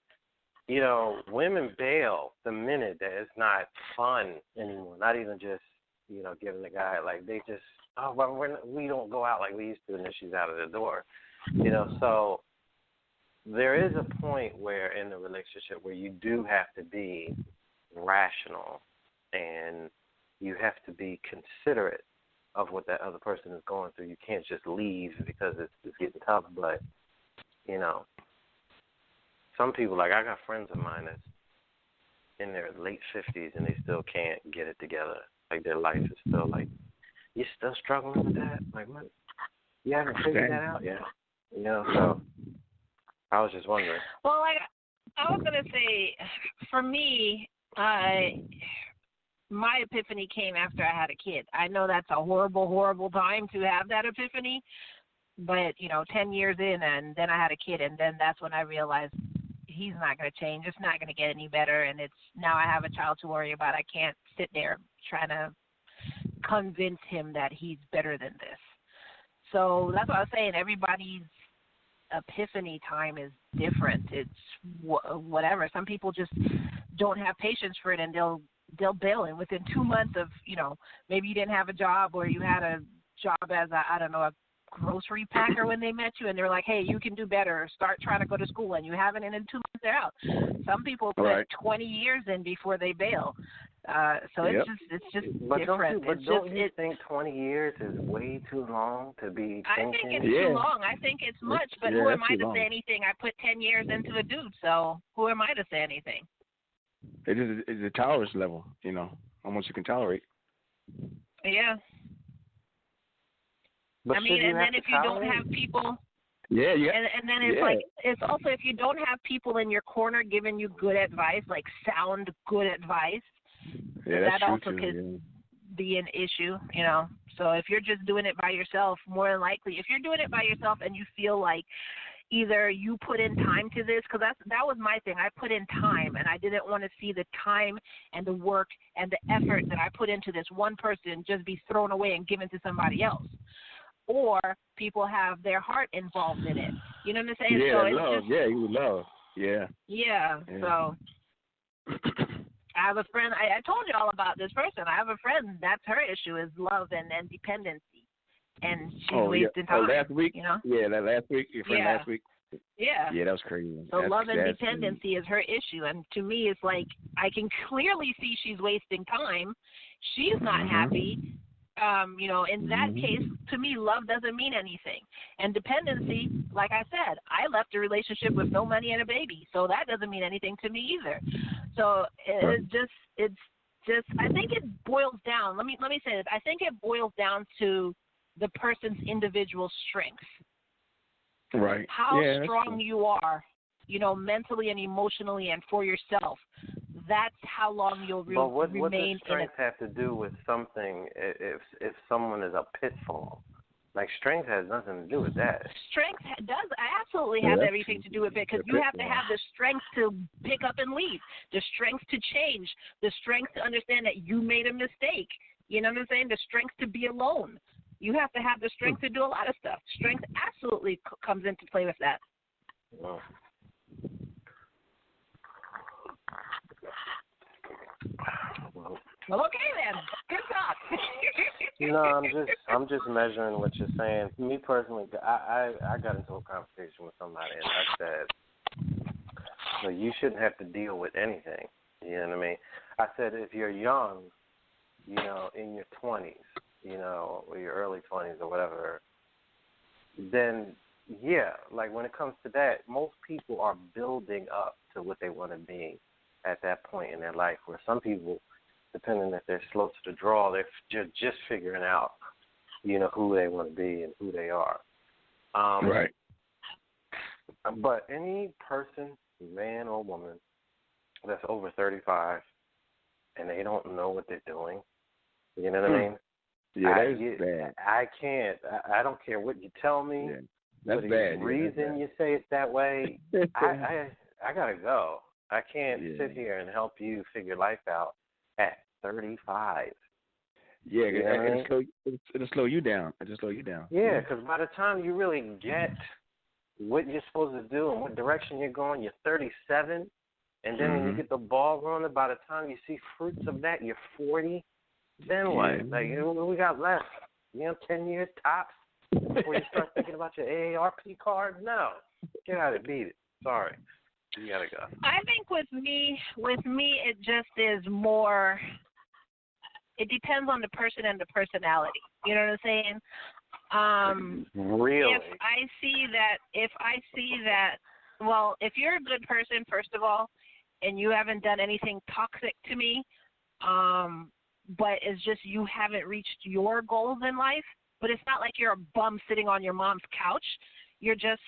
women bail the minute that it's not fun anymore. Not even just, giving the guy, like, they just, we don't go out like we used to, and then she's out of the door. So there is a point where in the relationship where you do have to be rational, and you have to be considerate of what that other person is going through. You can't just leave because it's getting tough. But, some people, like, I got friends of mine that's in their late 50s and they still can't get it together. Like, their life is still like, you're still struggling with that? Like, what? You haven't figured that out yet? So I was just wondering. Well, I was going to say, for me, my epiphany came after I had a kid. I know that's a horrible, horrible time to have that epiphany, but, 10 years in, and then I had a kid, and then that's when I realized he's not going to change. It's not going to get any better, and now I have a child to worry about. I can't sit there trying to convince him that he's better than this. So that's what I was saying. Everybody's epiphany time is different. It's whatever. Some people just don't have patience for it, and they'll bail. And within 2 months of, maybe you didn't have a job, or you had a job as a grocery packer when they met you, and they're like, hey, you can do better. Start trying to go to school, and you haven't, and in 2 months they're out. Some people put 20 years in before they bail. So it's just different. Don't you think 20 years is way too long to be thinking? I think it's too long. I think it's much, but who am I to say anything? I put 10 years into a dude, so who am I to say anything? It's a tolerance level, how much you can tolerate. Yeah. But and then if you don't have people... Yeah. And then it's like, it's also if you don't have people in your corner giving you good advice, like sound good advice, that also could be an issue, So if you're just doing it by yourself, more than likely, if you're doing it by yourself and you feel like either you put in time to this, because that was my thing. I put in time, and I didn't want to see the time and the work and the effort that I put into this one person just be thrown away and given to somebody else. Or people have their heart involved in it. You know what I'm saying? Yeah, so it's love. just, you would love. Yeah. Yeah. So I have a friend. I told you all about this person. I have a friend. That's her issue is love and dependency, and she's wasting time. Last week. Yeah, that last week. Your friend last week. Yeah. Yeah, that was crazy. So love and dependency is her issue, and to me, it's like I can clearly see she's wasting time. She's not happy. In that case, to me, love doesn't mean anything. And dependency, like I said, I left a relationship with no money and a baby, so that doesn't mean anything to me either. So it's just, I think it boils down. Let me say this. I think it boils down to the person's individual strengths. Right. How strong you are mentally and emotionally and for yourself, that's how long you'll remain. But what does strength have to do with something if someone is a pitfall? Like, strength has nothing to do with that. Strength does absolutely have everything to do with it, because you have to have the strength to pick up and leave, the strength to change, the strength to understand that you made a mistake. You know what I'm saying? The strength to be alone. You have to have the strength to do a lot of stuff. Strength absolutely comes into play with that. Wow. Well, okay then. Good talk. No, I'm just measuring what you're saying. Me personally, I got into a conversation with somebody, and I said, well, you shouldn't have to deal with anything. You know what I mean? I said, if you're young, in your 20s, or your early 20s or whatever, then yeah, like when it comes to that, most people are building up to what they want to be at that point in their life, where some people, depending if they're slow to the draw, they're just figuring out, who they want to be and who they are. Right. But any person, man or woman, that's over 35 and they don't know what they're doing, you know what I mean? Yeah, that's bad. I can't. I don't care what you tell me. Yeah, that's what bad. reason you say it that way. I gotta go. I can't sit here and help you figure life out at 35. Yeah, it'll slow you down. It'll slow you down. Yeah, because by the time you really get what you're supposed to do and what direction you're going, you're 37. And then when you get the ball rolling, by the time you see fruits of that, you're 40. Then what? Like, what we got left? 10 years tops before you start thinking about your AARP card? No. Get out of it. Beat it. Sorry. You gotta go. I think with me, it just is more. It depends on the person and the personality. You know what I'm saying? Really? If I see that, well, if you're a good person, first of all, and you haven't done anything toxic to me, but it's just you haven't reached your goals in life. But it's not like you're a bum sitting on your mom's couch. You're just.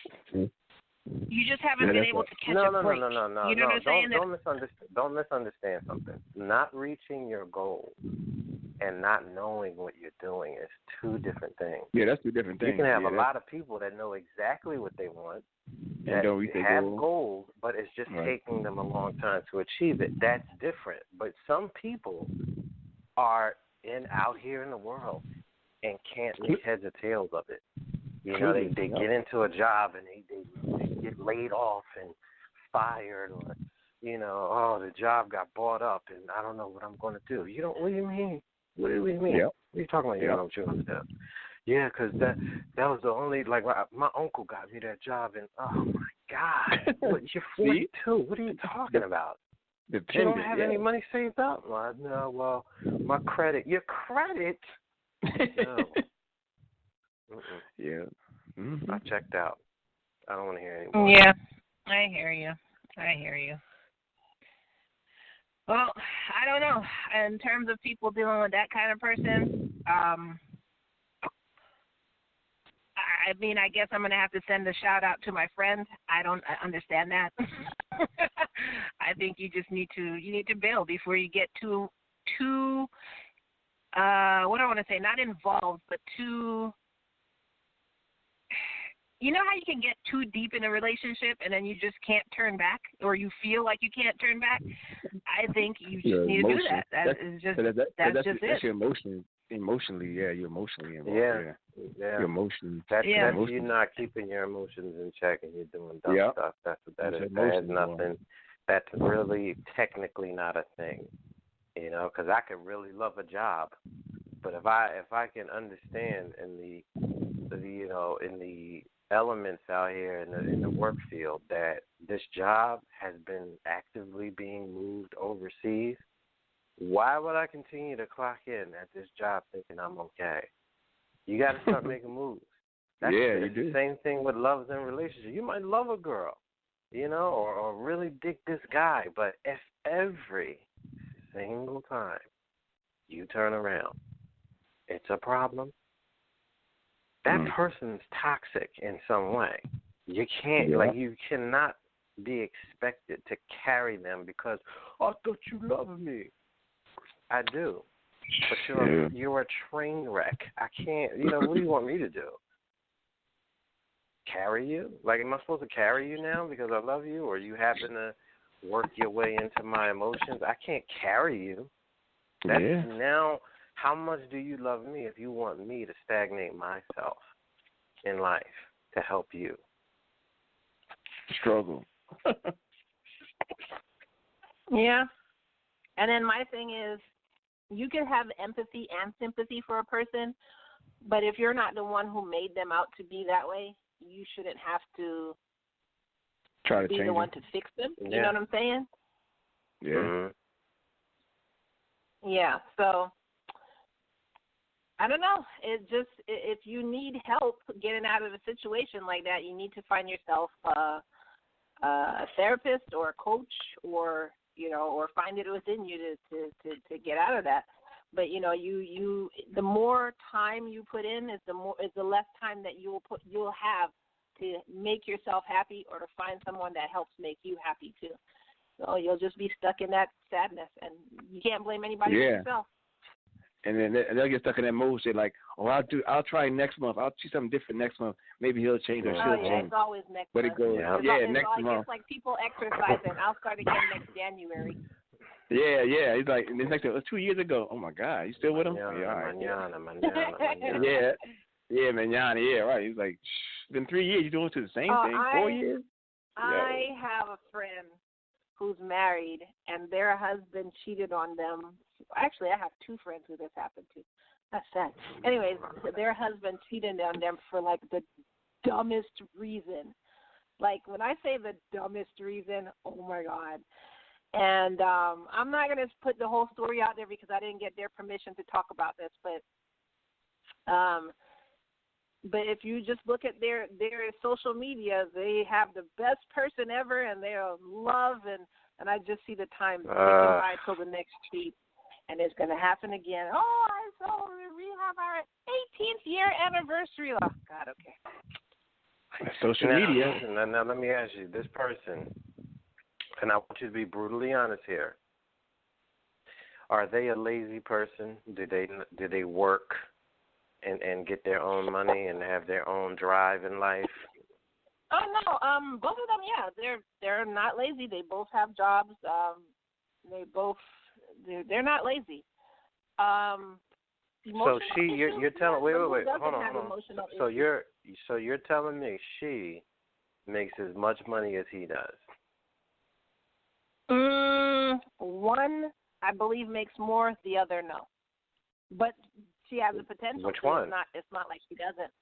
You just haven't been able to catch a break. No. You know what I'm saying? Don't misunderstand something. Not reaching your goal and not knowing what you're doing is two different things. Yeah, that's two different things. You can have a lot of people that know exactly what they want, that have goals, but it's just taking them a long time to achieve it. That's different. But some people are out here in the world and can't make heads or tails of it. They get into a job and they get laid off and fired, or the job got bought up and I don't know what I'm going to do. What do you mean? What do you mean? Yep. What are you talking about? You know what I'm doing? Yeah, because that was the only, like, my uncle got me that job, and oh my God, you're 42. What are you talking about? You don't have any money saved up? No, well, my credit. Your credit? No. Yeah. Mm-hmm. I checked out. I don't want to hear anymore. Yeah, I hear you. Well, I don't know. In terms of people dealing with that kind of person, I mean, I guess I'm going to have to send a shout out to my friend. I understand that. I think you just need to bail before you get too what do I want to say? Not involved, but too. You know how you can get too deep in a relationship and then you just can't turn back, or you feel like you can't turn back? I think you just need to do that. That's just it. That's your emotion. Emotionally, yeah, you're emotionally involved. Yeah. Your emotions. That's you not keeping your emotions in check and you're doing dumb stuff. That's what that is. That has nothing. That's really technically not a thing, because I could really love a job, but if I can understand in the elements out here in the work field that this job has been actively being moved overseas, why would I continue to clock in at this job thinking I'm okay? You got to start making moves. You do. The same thing with loves and relationships. You might love a girl, or really dig this guy, but if every single time you turn around, it's a problem, that person's toxic in some way. You can't, you cannot be expected to carry them because I thought you loved me. I do. But you're a train wreck. I can't, what do you want me to do? Carry you? Like, am I supposed to carry you now because I love you, or you happen to work your way into my emotions? I can't carry you. That's now, how much do you love me if you want me to stagnate myself in life to help you? Struggle. Yeah. And then my thing is, you can have empathy and sympathy for a person, but if you're not the one who made them out to be that way, you shouldn't have to try to be change the one them. to fix them. You know what I'm saying? Yeah. Mm-hmm. Yeah. So I don't know. It just, if you need help getting out of a situation like that, you need to find yourself a therapist or a coach, or or find it within you to get out of that. But you the more time you put in is the less time that you'll have to make yourself happy or to find someone that helps make you happy too. So you'll just be stuck in that sadness, and you can't blame anybody but yourself. And then they'll get stuck in that mode. Say like, I'll try next month. I'll see something different next month. Maybe he'll change or she'll change. It's always next but month. It goes, next month. It's like people exercising. I'll start again next January. Yeah. He's like, this next, it was 2 years ago. Oh my God, you still with him? Manana. Yeah, manana. Yeah, right. He's like, it's been 3 years. You doing the same thing? 4 years? I have a friend who's married, and their husband cheated on them. Actually, I have two friends who this happened to. That's sad. Anyways, their husband cheated on them for like the dumbest reason. Like, when I say the dumbest reason, oh my God. And I'm not going to put the whole story out there because I didn't get their permission to talk about this, but if you just look at their social media, they have the best person ever, and they're love, and I just see the time ticking by till the next cheat, and it's going to happen again. Oh, we have our 18th year anniversary. Oh, God, okay. Social media. Now, let me ask you, this person, and I want you to be brutally honest here. Are they a lazy person? Do they work and get their own money and have their own drive in life? Oh no, both of them, yeah. They're not lazy. They both have jobs. They're not lazy. So you're telling wait, hold on. So you're telling me she makes as much money as he does? One, I believe, makes more. The other, no. But she has the potential. Which one? It's not like she doesn't.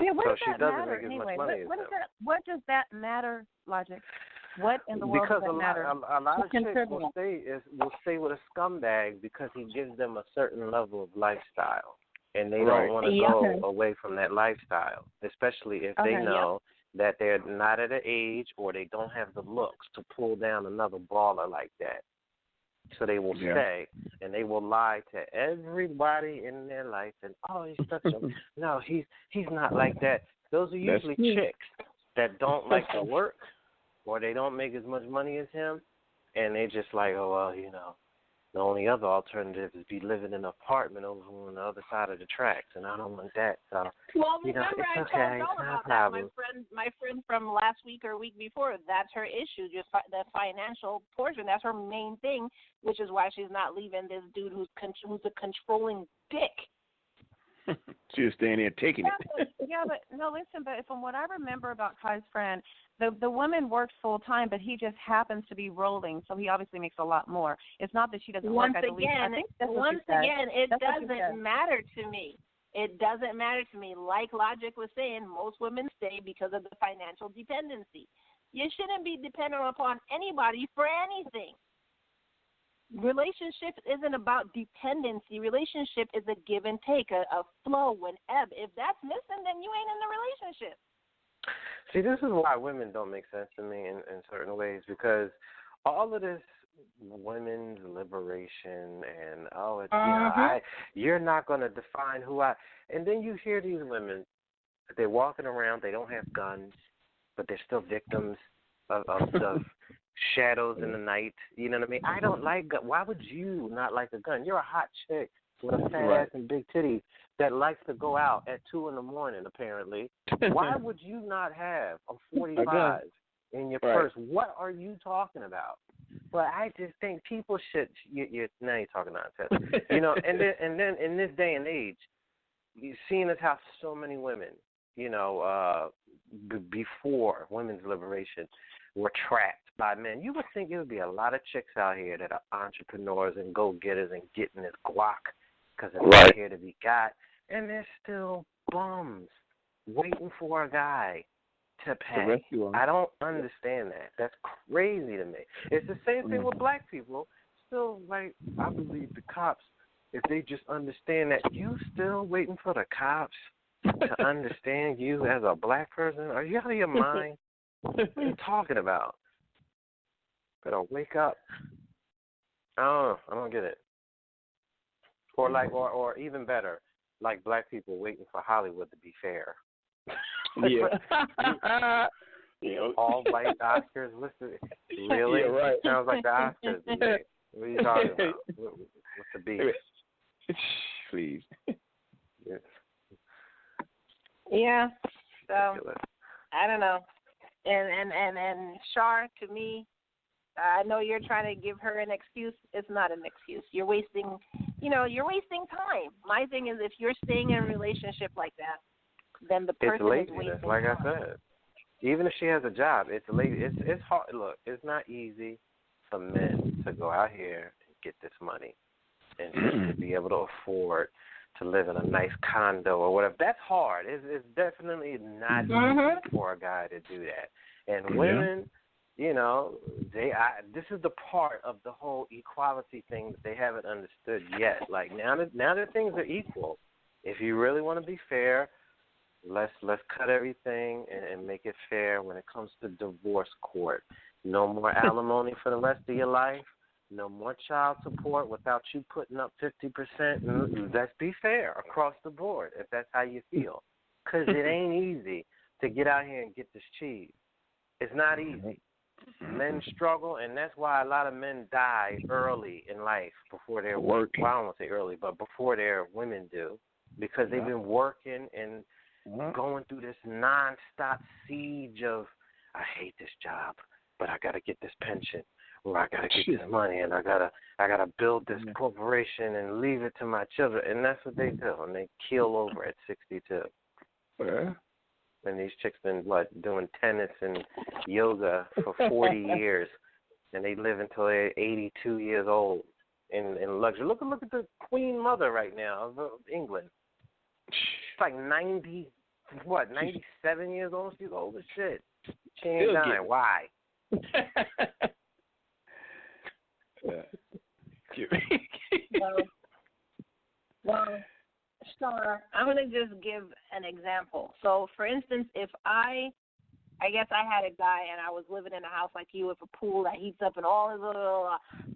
Yeah, what so does she that doesn't matter make as anyway? much money as him. What does that matter, Logic? What in the world does that matter? Because a lot of chicks will stay with a scumbag because he gives them a certain level of lifestyle, and they don't want to go away from that lifestyle, especially if they know that they're not at an age or they don't have the looks to pull down another baller like that. So they will stay, and they will lie to everybody in their life. And he's such a no, he's not like that. Those are usually chicks that don't like to work, or they don't make as much money as him, and they just like, the only other alternative is be living in an apartment over on the other side of the tracks, and I don't want that. So, well, remember it's I okay. told y'all about that. My friend from last week or week before, that's her issue, just the financial portion. That's her main thing, which is why she's not leaving this dude who's a controlling dick. She was staying there taking it. But no, listen. But from what I remember about Kai's friend, the woman works full time, but he just happens to be rolling, so he obviously makes a lot more. It's not that she doesn't work. I think that's what she said. It doesn't matter to me. It doesn't matter to me. Like Logic was saying, most women stay because of the financial dependency. You shouldn't be dependent upon anybody for anything. Relationship isn't about dependency. Relationship is a give and take, a flow, an ebb. If that's missing, then you ain't in the relationship. See, this is why women don't make sense to me in certain ways, because all of this women's liberation and you're not going to define who I. And then you hear these women, they're walking around, they don't have guns, but they're still victims. of shadows in the night. You know what I mean? I don't like gun. Why would you not like a gun? You're a hot chick with a fat ass and big titties that likes to go out at 2 a.m. apparently. Why would you not have a 45 in your purse? What are you talking about? But I just think people should. Now you're talking nonsense. You know, and then in this day and age, you've seen as how so many women, you know, before women's liberation, were trapped by men. You would think there would be a lot of chicks out here that are entrepreneurs and go-getters and getting this guac because it's not here to be got, and they're still bums waiting for a guy to pay. I don't understand that. That's crazy to me. It's the same thing with black people. Still, like, I believe the cops, if they just understand that you still waiting for the cops to understand you as a black person, are you out of your mind? What are you talking about? Better wake up. I don't get it. Or like, or even better, like black people waiting for Hollywood to be fair. Yeah. All white Oscars listed. Really? Yeah, right. Sounds like the Oscars. Today. What are you talking about? What's the beef? Please. Yeah. So I don't know. And Char, to me, I know you're trying to give her an excuse. It's not an excuse. You're wasting time. My thing is, if you're staying in a relationship like that, then the person is wasting like time. I said. Even if she has a job, it's lazy. It's hard. Look, it's not easy for men to go out here and get this money and just to be able to afford to live in a nice condo or whatever. That's hard. It's definitely not easy for a guy to do that. And women, you know, this is the part of the whole equality thing that they haven't understood yet. Like now that things are equal, if you really want to be fair, let's cut everything and make it fair when it comes to divorce court. No more alimony for the rest of your life. No more child support without you putting up 50%. Let's be fair across the board if that's how you feel. Because it ain't easy to get out here and get this cheese. It's not easy. Men struggle, and that's why a lot of men die early in life before they're working. Well, I don't want to say early, but before their women do, because they've been working and going through this nonstop siege of, I hate this job, but I got to get this pension, or I got to get this money, and I gotta build this corporation and leave it to my children, and that's what they do, and they keel over at 62. Yeah. And these chicks been doing tennis and yoga for 40 years, and they live until they're 82 years old in luxury. Look at the Queen Mother right now of England. She's like 97 years old. She's old as shit. She ain't dying. Why? Well, Char, I'm going to just give an example. So, for instance, if I guess I had a guy and I was living in a house like you with a pool that heats up and all this,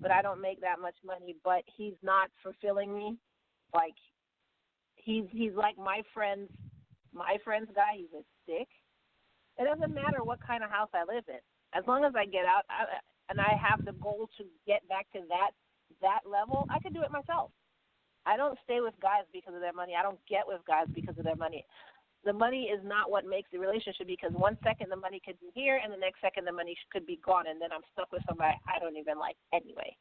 but I don't make that much money, but he's not fulfilling me. Like, he's like my friend's guy. He's a stick. It doesn't matter what kind of house I live in. As long as I get out and I have the goal to get back to that level, I can do it myself. I don't stay with guys because of their money. I don't get with guys because of their money. The money is not what makes the relationship, because one second the money could be here and the next second the money could be gone, and then I'm stuck with somebody I don't even like anyway.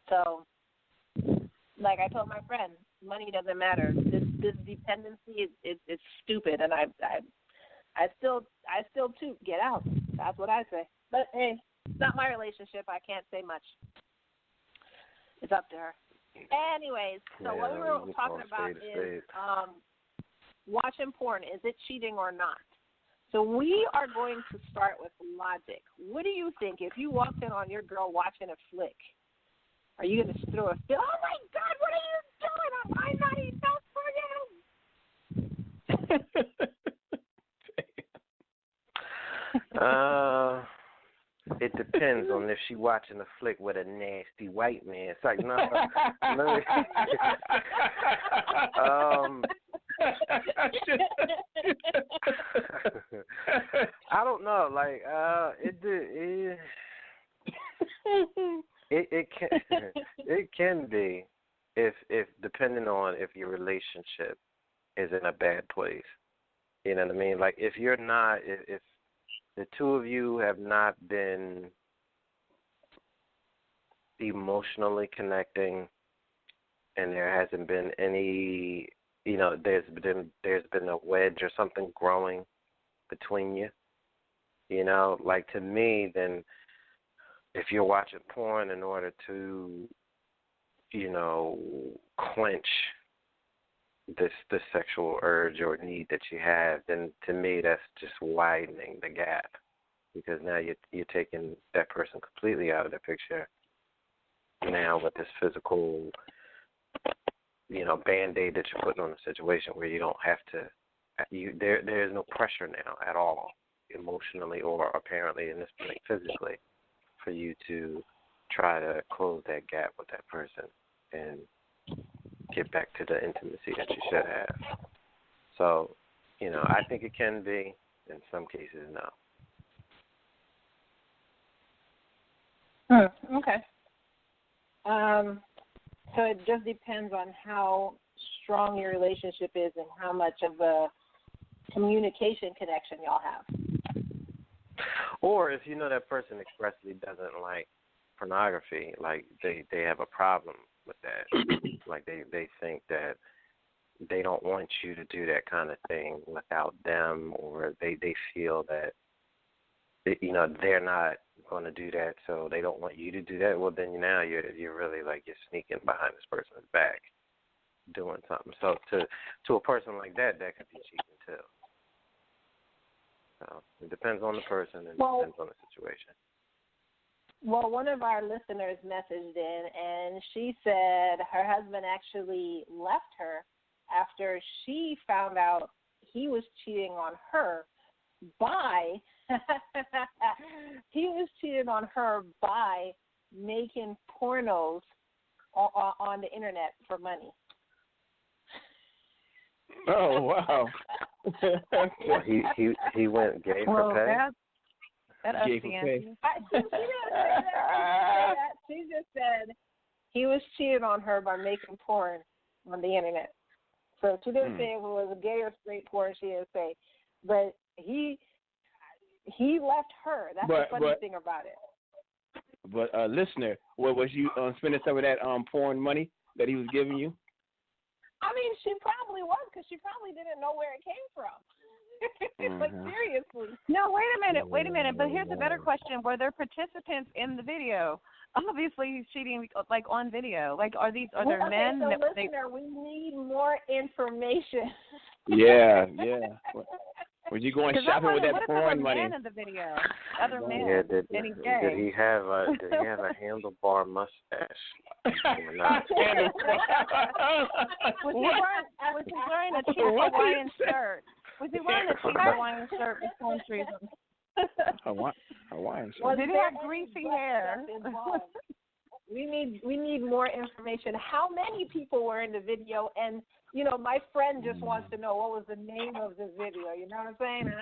So, like I told my friend, money doesn't matter. This dependency is stupid, and I still too get out. That's what I say. But hey, it's not my relationship. I can't say much. It's up to her. Anyways, so what we were talking about is watching porn. Is it cheating or not? So we are going to start with logic. What do you think if you walked in on your girl watching a flick? Are you going to throw a fit? Oh, my God, what are you doing? I'm not enough for you. It depends on if she watching a flick with a nasty white man. It's like, no. I don't know. Like, can be if depending on if your relationship is in a bad place. You know what I mean? Like if you're not, if the two of you have not been emotionally connecting, and there hasn't been any, there's been a wedge or something growing between you. Like to me, then if you're watching porn in order to, quench this sexual urge or need that you have, then to me that's just widening the gap, because now you're taking that person completely out of the picture. Now with this physical, Band-Aid that you're putting on the situation where you don't have to, there is no pressure now at all, emotionally or apparently in this point physically, for you to try to close that gap with that person and get back to the intimacy that you should have. So, I think it can be, in some cases, no. Okay. So it just depends on how strong your relationship is and how much of a communication connection y'all have. Or if that person expressly doesn't like pornography, like they have a problem with that. Like they think that they don't want you to do that kind of thing without them, or they feel that they're not going to do that, so they don't want you to do that. Well, then now you're really like you're sneaking behind this person's back, doing something. So to a person like that could be cheating too. So it depends on the person and depends on the situation. Well, one of our listeners messaged in, and she said her husband actually left her after she found out he was cheating on her by making pornos on the internet for money. Oh wow! Well, he went gay for pay. That gay for pay. She didn't say that. She just said he was cheating on her by making porn on the internet. So she didn't say if it was a gay or straight porn. She didn't say, but he left her. That's the funny thing about it. But listener, was you spending some of that porn money that he was giving you? I mean, she probably was, because she probably didn't know where it came from. Like, seriously. No, wait a minute. But here's a better question. Were there participants in the video? Obviously, he's cheating, like, on video. Like, are there men? So, listener, we need more information. Yeah. Was you going shopping with that porn money? In the video? Other men. Yeah, did he have a handlebar mustache? Was he wearing a cheap Hawaiian shirt? Was he wearing a cheap Hawaiian shirt with palm trees? Hawaiian shirt. Did he have greasy hair? We need more information. How many people were in the video? And my friend just wants to know what was the name of the video. You know what I'm saying?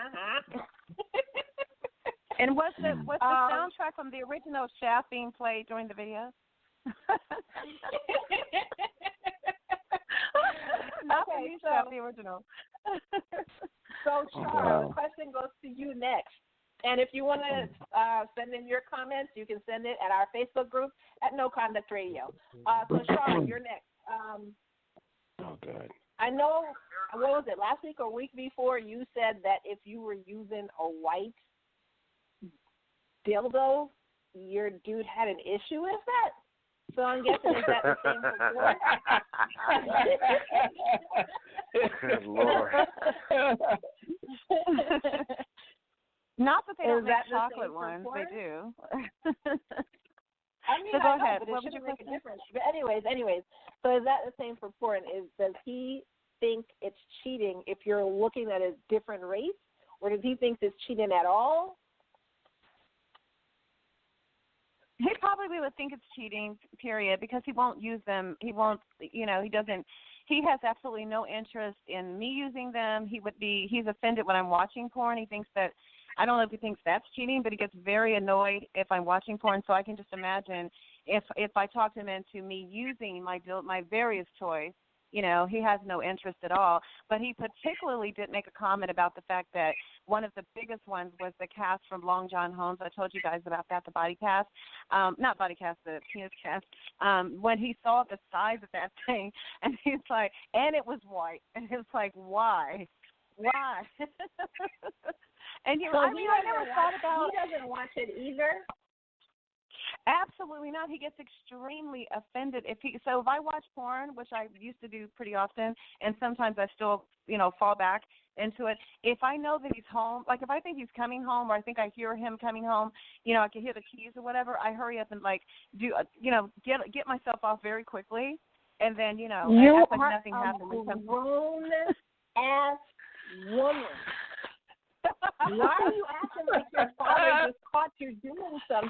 And was the soundtrack from the original Shaft being played during the video? Not the original. So, Char, the question goes to you next. And if you want to send in your comments, you can send it at our Facebook group at No Conduct Radio. So, Char, you're next. Oh, good. I know, what was it, last week or week before, you said that if you were using a white dildo, your dude had an issue with that? So I'm guessing, is that the same for Good Lord. Not that they don't make the chocolate ones. They do. I mean, so go ahead. But it shouldn't make a difference. But anyways, so is that the same for porn? Does he think it's cheating if you're looking at a different race, or does he think it's cheating at all? He probably would think it's cheating, period, because he won't use them. He won't, he doesn't. He has absolutely no interest in me using them. He's offended when I'm watching porn. He thinks that, I don't know if he thinks that's cheating, but he gets very annoyed if I'm watching porn. So I can just imagine if I talked him into me using my various toys, you know, he has no interest at all. But he particularly did make a comment about the fact that one of the biggest ones was the cast from Long John Holmes. I told you guys about that, the body cast. Not body cast, the penis cast. When he saw the size of that thing, and he's like, and it was white. And it's like, why? Why? And so I never thought about. He doesn't watch it either. Absolutely not. He gets extremely offended if I watch porn, which I used to do pretty often, and sometimes I still, you know, fall back into it. If I know that he's home, like if I think he's coming home, or I think I hear him coming home, you know, I can hear the keys or whatever, I hurry up and like do, you know, get myself off very quickly, and then, you know, you act like nothing happened. You are a grown ass woman. Why are you acting like your father just caught you doing something?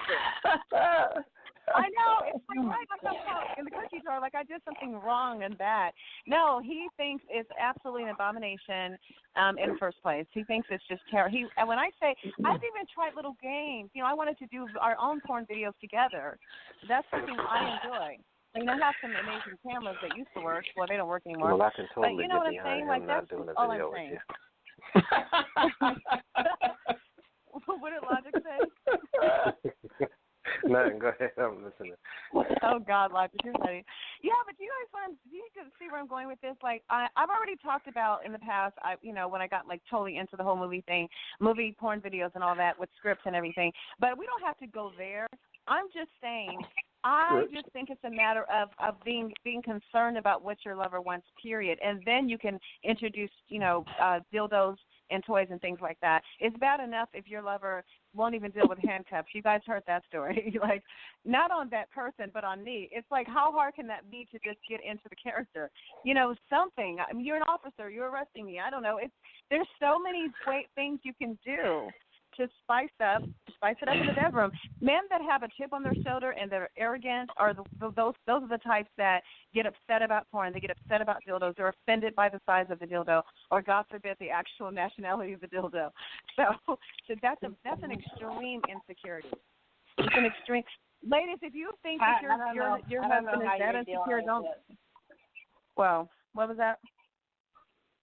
I know. It's like in the cookie jar, like I did something wrong and bad. No, he thinks it's absolutely an abomination in the first place. He thinks it's just terrible. And when I say, I've even tried little games. You know, I wanted to do our own porn videos together. That's something I enjoy. I mean, I have some amazing cameras that used to work. Well, they don't work anymore. Well, I can totally but you know what I'm get saying? behind him Like, not that's doing a all video I'm with saying. you. What did Logic say? No, go ahead. I'm listening. Oh God, Logic, you're funny. Yeah, but do you guys see where I'm going with this? Like, I've already talked about in the past. When I got like totally into the whole movie thing, movie porn videos and all that with scripts and everything. But we don't have to go there. I'm just saying. I just think it's a matter of being concerned about what your lover wants, period. And then you can introduce, you know, dildos and toys and things like that. It's bad enough if your lover won't even deal with handcuffs. You guys heard that story. Like, not on that person, but on me. It's like, how hard can that be to just get into the character? You know, something. I mean, you're an officer. You're arresting me. I don't know. There's so many things you can do to spice it up in the bedroom. Men that have a chip on their shoulder and they're arrogant are those are the types that get upset about porn. They get upset about dildos. They're offended by the size of the dildo, or God forbid, the actual nationality of the dildo. So that's an extreme insecurity. It's an extreme. Ladies, if you think that your husband is that insecure, don't. Well, what was that?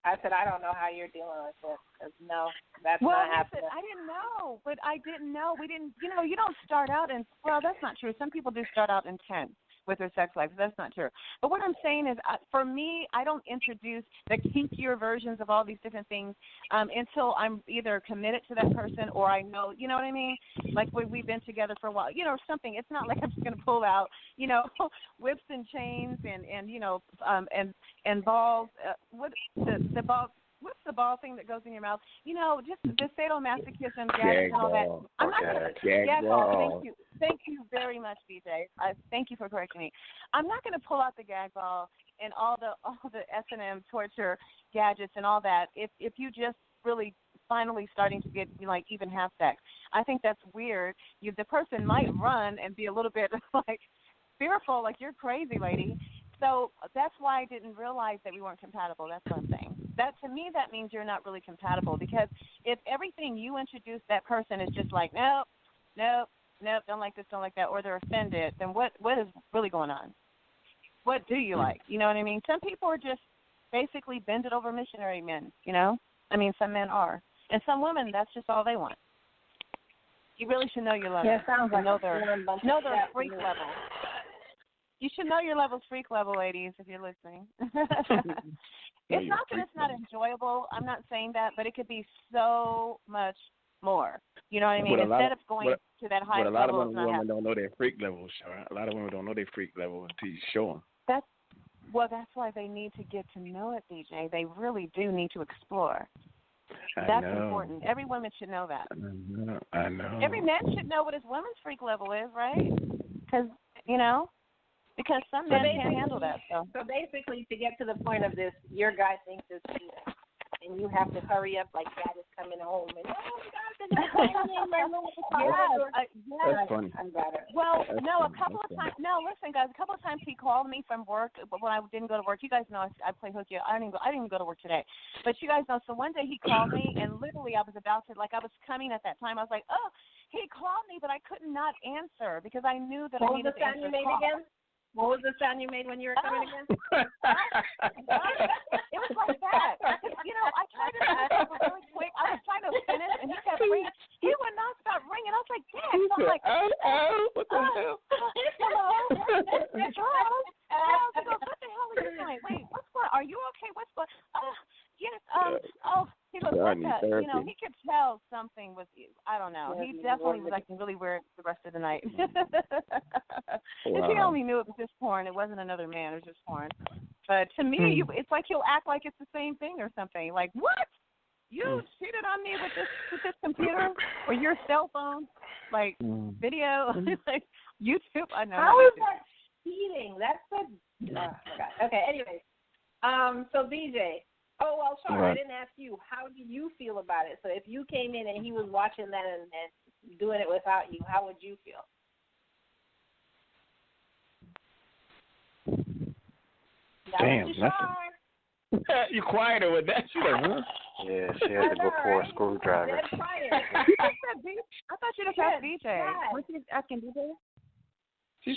I said, I don't know how you're dealing with it. 'Cause no, that's not happening. I didn't know, but I didn't know. We didn't, you know, you don't start out in, well, that's not true. Some people do start out intense with their sex life. That's not true. But what I'm saying is, for me, I don't introduce the kinkier versions of all these different things until I'm either committed to that person or I know, you know what I mean? Like we've been together for a while, you know, or something. It's not like I'm just going to pull out, you know, whips and chains and you know, and balls. What the balls? What's the ball thing that goes in your mouth? You know, just the sadomasochism, gags and all that. I'm not going to gag ball. Thank you very much, BJ. Thank you for correcting me. I'm not going to pull out the gag ball and all the S&M torture gadgets and all that. If you just really finally starting to get like even have sex, I think that's weird. The person might run and be a little bit like fearful, like you're crazy, lady. So that's why I didn't realize that we weren't compatible. That's what I'm saying. That to me, that means you're not really compatible, because if everything you introduce that person is just like, nope, don't like this, don't like that, or they're offended, then what is really going on? What do you like? You know what I mean? Some people are just basically bended over missionary men, you know? I mean, some men are. And some women, that's just all they want. You really should know your level. Yeah, sounds like know their freak level. You should know your level's freak level, ladies, if you're listening. It's not that it's not enjoyable. I'm not saying that, but it could be so much more. You know what I mean? Instead of going to that high level. But a lot of women don't know their freak level, Char. A lot of women don't know their freak level until you show them. That's why they need to get to know it, DJ. They really do need to explore. That's important. Every woman should know that. I know. Every man should know what his woman's freak level is, right? Because, you know. Because some men can't handle that. So basically, to get to the point of this, your guy thinks it's cheating, and you have to hurry up like dad is coming home. And That's funny. Well, no, a couple of times. No, listen, guys. A couple of times he called me from work when I didn't go to work. You guys know I play hooky. I didn't even go to work today. But you guys know. So one day he called me, and literally I was about to, like, I was coming at that time. I was like, oh. He called me, but I could not answer because I knew that I needed to answer. What was the sound you made again? What was the sound you made when you were coming again? It was like that. You know, I tried to answer really quick. I was trying to finish, and he kept ringing. He would not stop ringing. I was like, Dad. So I'm like, what the hell? Hello? Charles? He goes, what the hell are you doing? Wait, what's going on? Are you okay? What's going on? Yes. He goes, you know, he could tell something was, I don't know. He definitely was acting really weird the rest of the night. If he only knew it was just porn, it wasn't another man, it was just porn. But to me, it's like he'll act like it's the same thing or something. Like, what? You cheated on me with this computer or your cell phone? Like, video? Like, YouTube? I know. How is that cheating? That's oh my God. Okay, anyways. So BJ. Oh, well, sorry, I didn't ask you. How do you feel about it? So if you came in and he was watching that and doing it without you, how would you feel? Damn, you quieter with that shit, huh? Yeah, she had to go pour a screwdriver. I thought you just asked BJ. Was she asking BJ?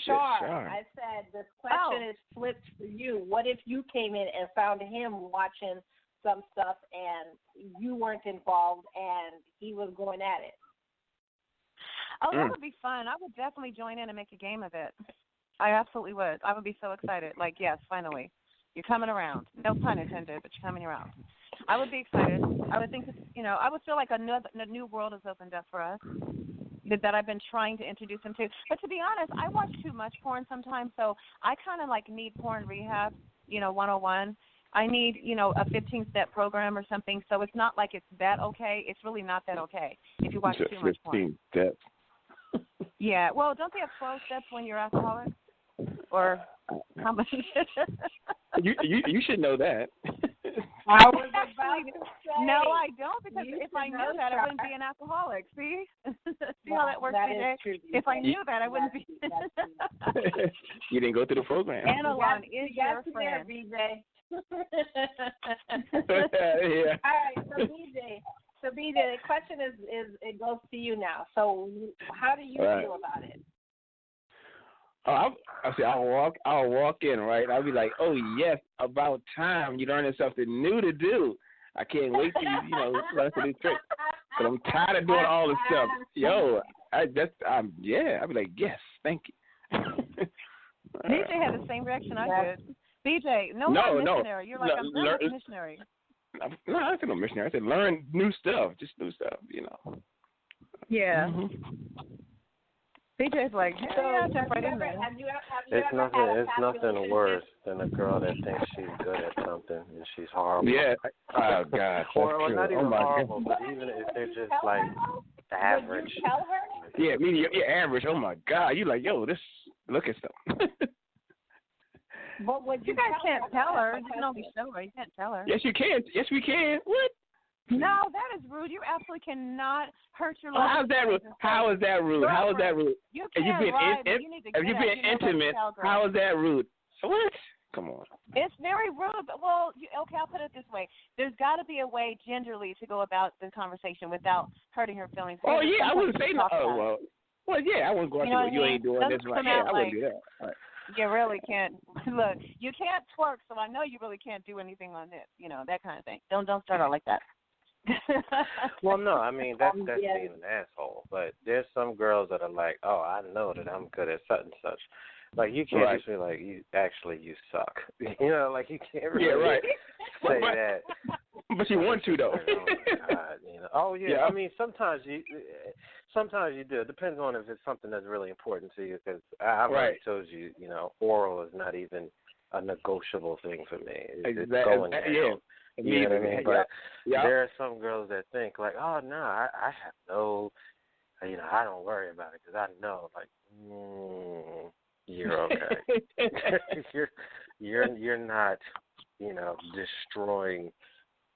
Char. I said this question is flipped for you. What if you came in and found him watching some stuff and you weren't involved and he was going at it? Oh, that would be fun. I would definitely join in and make a game of it. I absolutely would. I would be so excited. Like, yes, finally. You're coming around. No pun intended, but you're coming around. I would be excited. I would think, I would feel like a new world has opened up for us that I've been trying to introduce him to. But to be honest, I watch too much porn sometimes, so I kind of like need porn rehab, 101. I need, a 15-step program or something, so it's not like it's that okay. It's really not that okay if you watch too much porn. 15 steps. Yeah, well, don't they have 12 steps when you're alcoholic? Or how much? you should know that. I was about to say. No, I don't, because if I knew that, I wouldn't be an alcoholic. See? See how that works, BJ? If I knew that, I wouldn't be. You didn't go through the program. Analon is your friend. BJ. Yeah. All right, so BJ, the question is it goes to you now. So how do you feel about it? I'll walk in, right? I'll be like, oh yes, about time you learning something new to do. I can't wait till you learn some new tricks. But I'm tired of doing all this stuff. I'll be like, yes, thank you. BJ had the same reaction I did. BJ, no, missionary. You're like, I'm not a missionary. No, I said no missionary. I said learn new stuff, just new stuff, Yeah. BJ's like, jump right in there. It's nothing worse than a girl that thinks she's good at something and she's horrible. Yeah. Oh God. Or not even horrible, but even if they're just like average. Would you tell her? Yeah, medium. Yeah, average. Oh my God. You like, look at stuff. But you guys can't tell her. You can only show her. You can't tell her. Yes, you can. Yes, we can. What? No, that is rude. You absolutely cannot hurt your love. How's that rude? How is that rude? How is that rude? You can't if you're being intimate, how is that rude? What? Come on. It's very rude. Well, okay, I'll put it this way. There's got to be a way gingerly to go about the conversation without hurting her feelings. Oh, yeah, I wouldn't say no. Oh, well, yeah, I wouldn't go out you ain't doing this right. Yeah, I wouldn't do that. All right. You really can't. Look, you can't twerk, so I know you really can't do anything on this. That kind of thing. Don't start out like that. Well, no, I mean that's being an asshole. But there's some girls that are like, oh, I know that I'm good at such and such. Like you can't just be like, you suck. Like you can't really say that. But you want to though. Oh yeah. I mean, sometimes you do. It depends on if it's something that's really important to you. Because I've already told you, oral is not even a negotiable thing for me. It's going down. Yeah. You know what I mean? But there are some girls that think like, oh no, I have no, I don't worry about it because I know, like, you're okay. you're not, destroying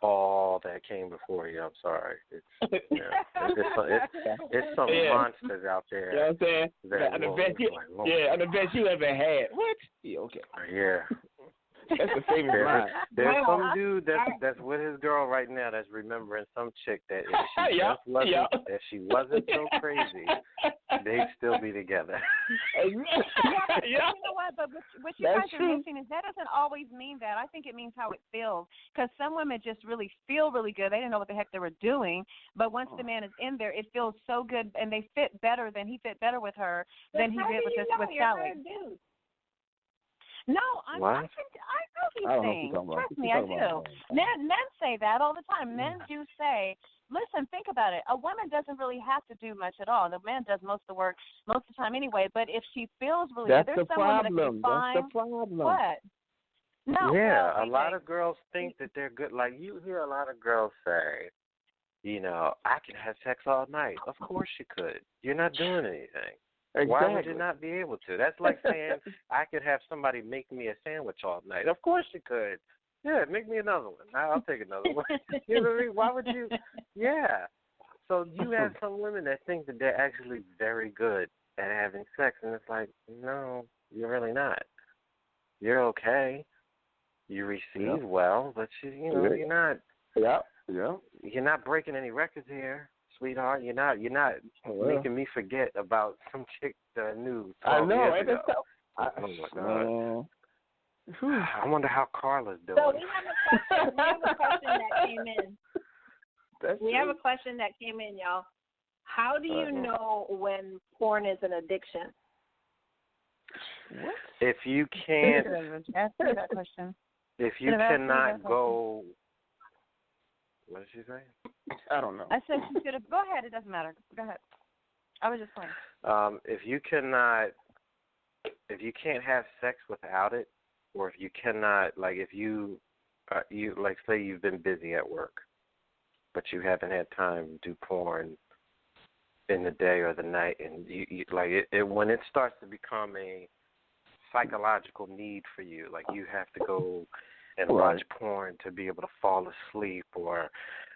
all that came before you. I'm sorry. It's some monsters out there. You know what I'm saying? I bet you ever had. What? Yeah, okay. Yeah. That's the favorite line. There's some dude that's with his girl right now that's remembering some chick that if she wasn't so crazy, they'd still be together. You know what? But what you guys are missing is that doesn't always mean that. I think it means how it feels. Because some women just really feel really good. They didn't know what the heck they were doing. But once the man is in there, it feels so good, and they fit better than he fit better with her than he did with Sally. No, I know these things. Trust me, I do. Men say that all the time. Men do say, listen, think about it. A woman doesn't really have to do much at all. The man does most of the work most of the time anyway. But if she feels really good, there's some women that can find. That's the problem. What? No. Yeah, a lot of girls think that they're good. Like, you hear a lot of girls say, I can have sex all night. Of course you could. You're not doing anything. Exactly. Why would you not be able to? That's like saying I could have somebody make me a sandwich all night. Of course you could. Yeah, make me another one. I'll take another one. You know what I mean? Why would you? Yeah. So you have some women that think that they're actually very good at having sex, and it's like, no, you're really not. You're okay. You receive well, but you're not. Yeah. You're not breaking any records here, sweetheart. You're not making me forget about some chick that I knew 12 years ago. Oh my God. I wonder how Carla's doing. So we have a question that came in. We have a question that came in, y'all. How do you know when porn is an addiction? What? If you can't, ask me that question. If you cannot go. What did she say? I don't know. I said she should have. Go ahead. It doesn't matter. Go ahead. I was just playing. If you can't have sex without it, or if you cannot, like, if you like, say you've been busy at work, but you haven't had time to do porn in the day or the night, and you like it when it starts to become a psychological need for you, like you have to go and watch porn to be able to fall asleep, or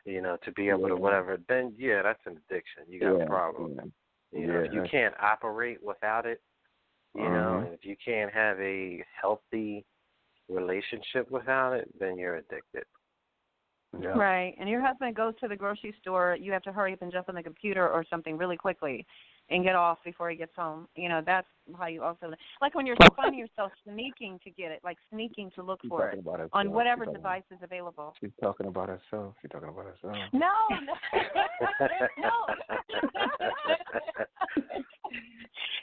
to be able to whatever, then that's an addiction. You got a problem. If you can't operate without it, and if you can't have a healthy relationship without it, then you're addicted. Yeah. Right. And your husband goes to the grocery store, you have to hurry up and jump on the computer or something really quickly and get off before he gets home. That's how you also, like when you're finding yourself sneaking to get it, like sneaking to look for it on whatever device is available. She's talking about herself. No.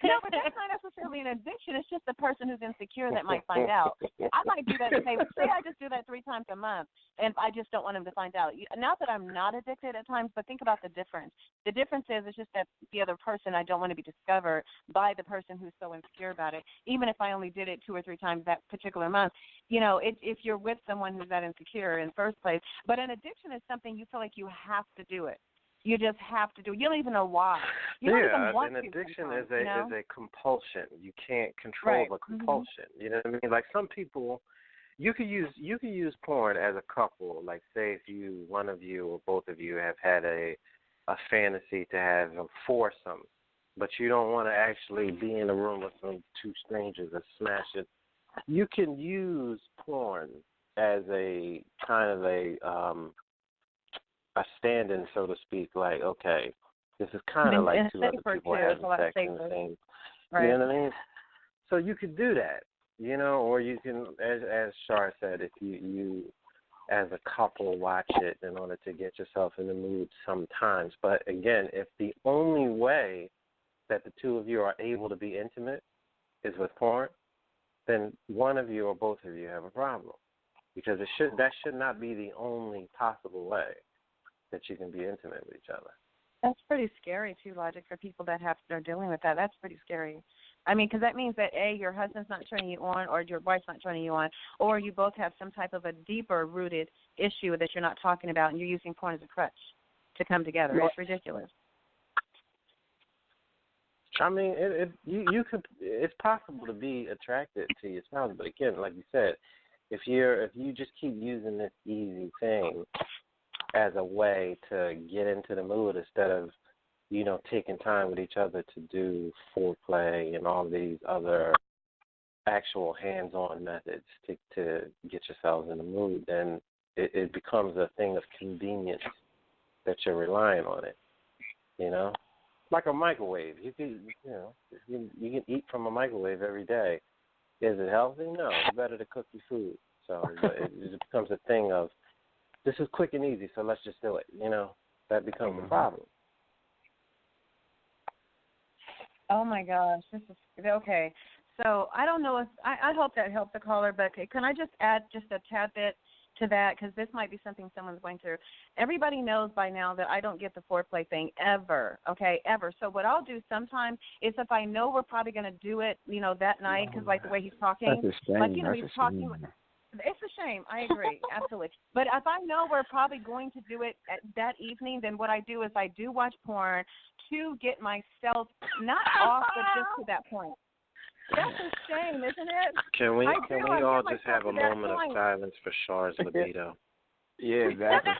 No, but that's not necessarily an addiction. It's just the person who's insecure that might find out. I might do that. Say I just do that 3 times a month, and I just don't want him to find out. Not that I'm not addicted at times, but think about the difference. The difference is it's just that the other person, I don't want to be discovered by the person who's so insecure about it. Even if I only did it 2 or 3 times that particular month, if you're with someone who's that insecure in the first place. But an addiction is something you feel like you have to do it. You just have to do it. You don't even know why. You don't even want an addiction is a compulsion. You can't control the compulsion. You know what I mean? Like some people, you could use porn as a couple. Like say if one of you or both of you have had a fantasy to have a foursome, but you don't want to actually be in a room with some 2 strangers and smash it. You can use porn as a kind of a stand-in, so to speak, like, okay, this is kind of like 2 other people having sex in the same, you know what I mean? So you could do that, or you can, as Char said, if you as a couple watch it in order to get yourself in the mood sometimes. But again, if the only way that the 2 of you are able to be intimate is with porn, then one of you or both of you have a problem, because that should not be the only possible way that you can be intimate with each other. That's pretty scary, too, Logic, for people that are dealing with that. That's pretty scary. I mean, because that means that, A, your husband's not turning you on, or your wife's not turning you on, or you both have some type of a deeper-rooted issue that you're not talking about, and you're using porn as a crutch to come together. It's ridiculous. I mean, it's possible to be attracted to your spouse, but again, like you said, if you just keep using this easy thing as a way to get into the mood instead of, taking time with each other to do foreplay and all these other actual hands-on methods to get yourselves in the mood, then it becomes a thing of convenience that you're relying on it. You know, like a microwave. You can eat from a microwave every day. Is it healthy? No. It's better to cook your food. So it becomes a thing of, this is quick and easy, so let's just do it. You know, that becomes a problem. Oh my gosh, this is okay. So I don't know if I hope that helped the caller, but can I just add just a tad bit to that, because this might be something someone's going through. Everybody knows by now that I don't get the foreplay thing ever, okay, ever. So what I'll do sometimes is, if I know we're probably going to do it, you know, that night, because like the way he's talking, that's a shame. like, you know, That's he's talking. It's a shame. I agree, absolutely. But if I know we're probably going to do it that evening, then what I do is I do watch porn to get myself not off, but just to that point. That's a shame, isn't it? Can we all just have a moment of silence for Char's libido? Yeah, exactly.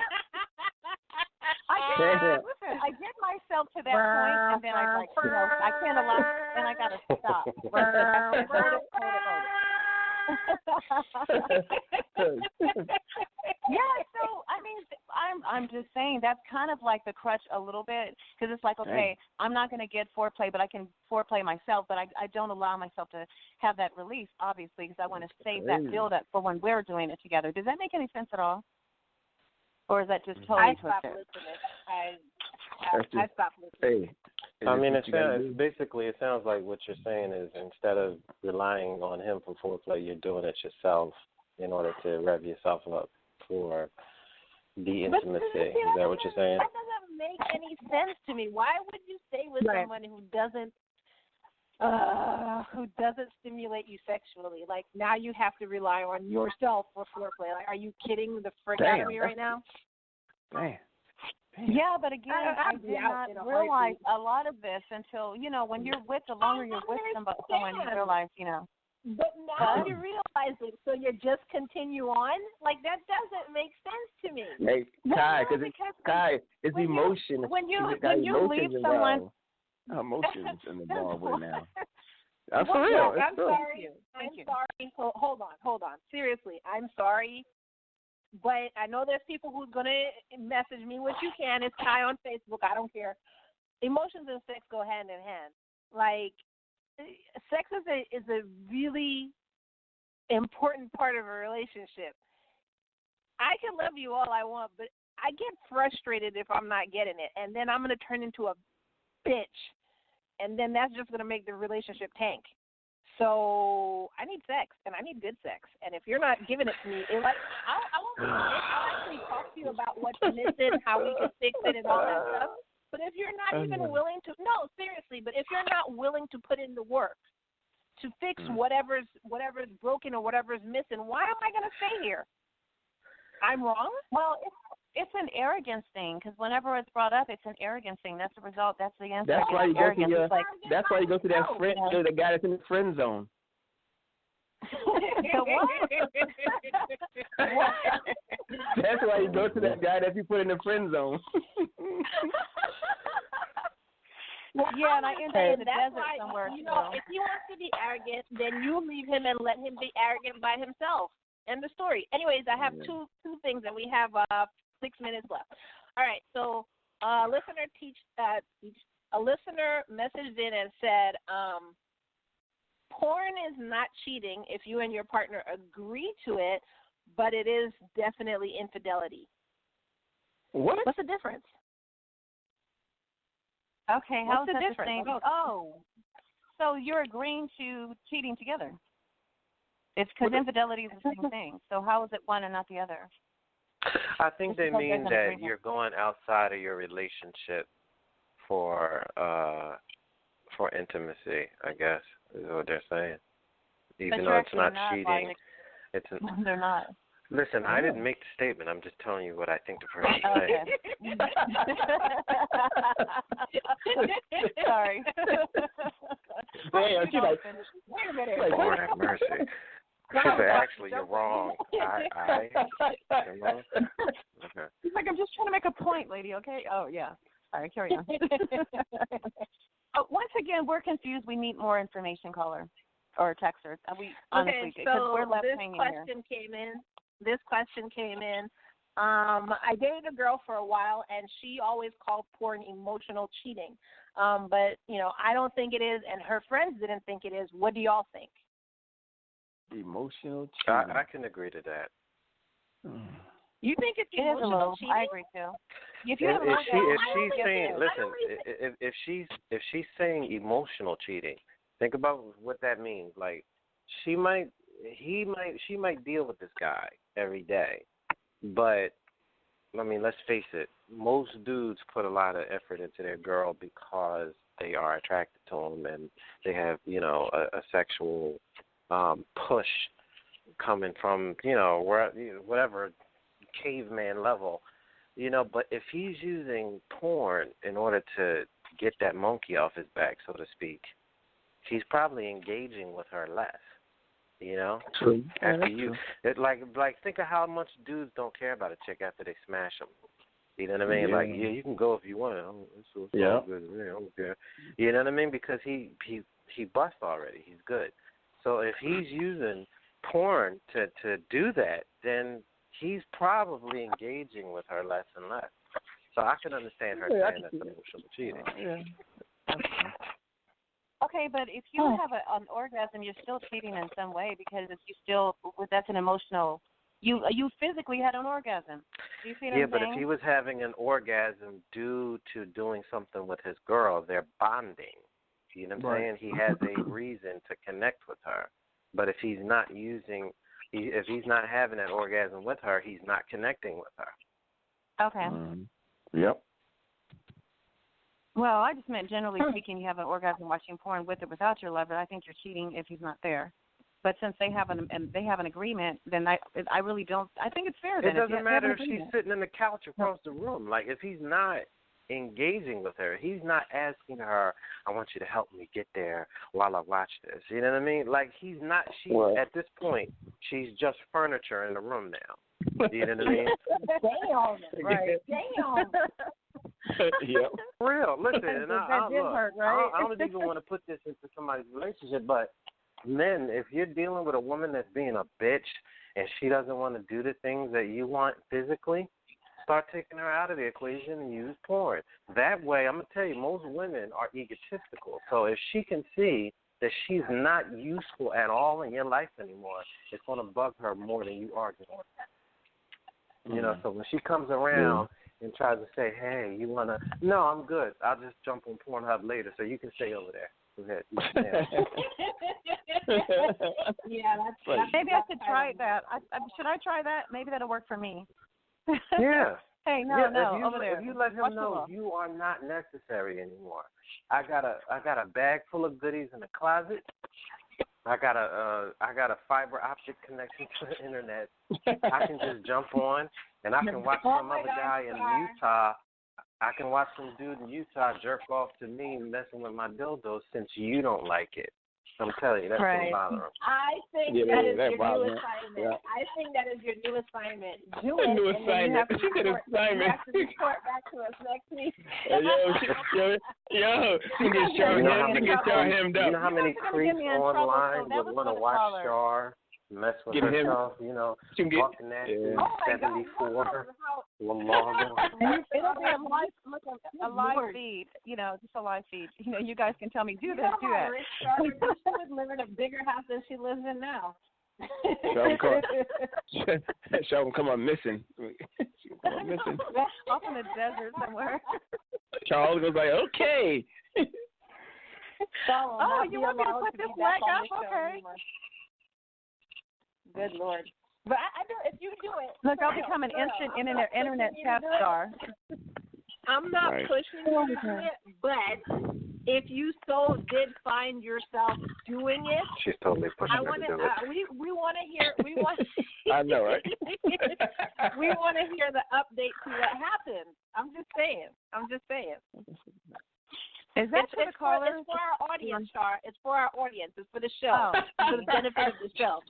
I get myself to that point, and then I like, you know, I can't allow, and I gotta stop. Yeah, so I mean, I'm just saying that's kind of like the crutch a little bit, because it's like, okay, I'm not going to get foreplay, but I can foreplay myself, but I don't allow myself to have that release, obviously, because I want to save that build up for when we're doing it together. Does that make any sense at all? Or is that just totally twisted? I stopped listening. Hey, I mean, it sounds like what you're saying is, instead of relying on him for foreplay, you're doing it yourself in order to rev yourself up for the intimacy. Is that what you're saying? That doesn't make any sense to me. Why would you stay with someone who doesn't stimulate you sexually? Like, now you have to rely on yourself for foreplay. Like, are you kidding the frick out of me right now? Damn. Yeah, but again, I did not realize a lot of this until, you know, when you're with, the longer you're with someone, you realize, you know. But now you realize it, so you just continue on? Like, that doesn't make sense to me. Hey, Kai, Kai, it's emotion. When you leave someone. Emotions involved with now. That's for real. I'm sorry. I'm sorry. Hold on. Seriously, I'm sorry. But I know there's people who's going to message me, which you can. It's Kai on Facebook. I don't care. Emotions and sex go hand in hand. Like, sex is a really important part of a relationship. I can love you all I want, but I get frustrated if I'm not getting it. And then I'm going to turn into a bitch. And then that's just going to make the relationship tank. So I need sex, and I need good sex. And if you're not giving it to me, I'll actually talk to you about what's missing, how we can fix it, and all that stuff. But if you're not even willing to, no, seriously, but if you're not willing to put in the work to fix whatever's broken or whatever's missing, why am I going to stay here? I'm wrong? Well, it's an arrogance thing, because whenever it's brought up, it's an arrogance thing. That's the result. That's the answer. That's why you go to that's why you go to that friend, the guy that's in the friend zone. That's why you go to that guy that you put in the friend zone. Yeah, and I end up in the desert somewhere. You know, if he wants to be arrogant, then you leave him and let him be arrogant by himself. End of story. Anyways, I have two things, and we have 6 minutes left. All right, so a listener messaged in and said, porn is not cheating if you and your partner agree to it, but it is definitely infidelity. What? What's the difference? Okay, how's the difference? Oh, so you're agreeing to cheating together. It's because infidelity is the same thing. So how is it one and not the other? I think they mean that you're going outside of your relationship for intimacy, I guess, is what they're saying. Even though it's not cheating. They're not. Listen, I didn't make the statement. I'm just telling you what I think the person is saying. Sorry. Damn, she's like, wait a minute. Lord have mercy. She said, actually, you're wrong. You're wrong? Okay. He's like, I'm just trying to make a point, lady, okay? Oh, yeah. All right, carry on. Once again, we're confused. We need more information, caller. or texters. We honestly, because we're left hanging here. This question came in. I dated a girl for a while, and she always called porn emotional cheating. But, I don't think it is, and her friends didn't think it is. What do y'all think? Emotional cheating. I can agree to that. You think it's emotional cheating? I agree, too. If she's saying emotional cheating, think about what that means. Like, she might deal with this guy every day. But, I mean, let's face it, most dudes put a lot of effort into their girl because they are attracted to them and they have, a sexual push coming from, whatever caveman level, but if he's using porn in order to get that monkey off his back, so to speak, he's probably engaging with her less. True. After you, like think of how much dudes don't care about a chick after they smash them. You know what I mean? Yeah. Like, you can go if you want. It's good. I don't care. You know what I mean? Because he bust already. He's good. So if he's using porn to do that, then he's probably engaging with her less and less. So I can understand her saying that's emotional cheating. Okay, but if you have an orgasm, you're still cheating in some way because if you still that's an emotional. You physically had an orgasm. Do you see what I'm saying? Yeah, but if he was having an orgasm due to doing something with his girl, they're bonding. You know what I'm saying? He has a reason to connect with her. But if he's not if he's not having that orgasm with her, he's not connecting with her. Okay. Yep. Well, I just meant generally speaking, you have an orgasm watching porn with or without your lover. I think you're cheating if he's not there. But since they have an agreement, then I really don't. I think it's fair. It doesn't matter if she's sitting in the couch across the room. Like, if he's not engaging with her, he's not asking her, "I want you to help me get there while I watch this." You know what I mean? Like, he's not. At this point, she's just furniture in the room now. You know what I mean? Damn. Right. Damn. Yep. For real. Listen, and that did hurt, right? I don't even want to put this into somebody's relationship, but men, if you're dealing with a woman that's being a bitch and she doesn't want to do the things that you want physically, start taking her out of the equation and use porn. That way, I'm going to tell you, most women are egotistical. So if she can see that she's not useful at all in your life anymore, it's going to bug her more than you argue with her. So when she comes around and tries to say, "Hey, you want to?" No, I'm good. I'll just jump on Pornhub later so you can stay over there. Go ahead. Yeah, that's maybe I should try that. Should I try that? Maybe that'll work for me. Yeah. Hey, no, over there. If you let him know you are not necessary anymore. I got a bag full of goodies in the closet. I got a fiber optic connection to the internet. I can just jump on and I can watch some other guy in Utah. I can watch some dude in Utah jerk off to me messing with my dildos since you don't like it. I'm telling you, that's going to bother him. I think that is your new assignment. Yeah. I think that is your new assignment. Do it, new and then you have to report, back to us next week. She gets Char hemmed up. You know how many creeps online would want to watch Char mess with herself, walking that 74. It'll be a live feed, just a live feed. You guys can tell me, do this, do that. She would live in a bigger house than she lives in now. She'll come on missing. Off in the desert somewhere. Charles goes like, okay. You want me to put this black up? Okay. Good Lord. But I do. If you do it, look, I'll become an instant internet chat star. I'm not pushing you to do it, but if you so did find yourself doing it, she's totally pushing her to do it. We want to hear. I know, right? We want to hear the update to what happened. I'm just saying. Is that for the callers? It's for our audience, Char. It's for our audience. It's for the show. For the benefit of the show.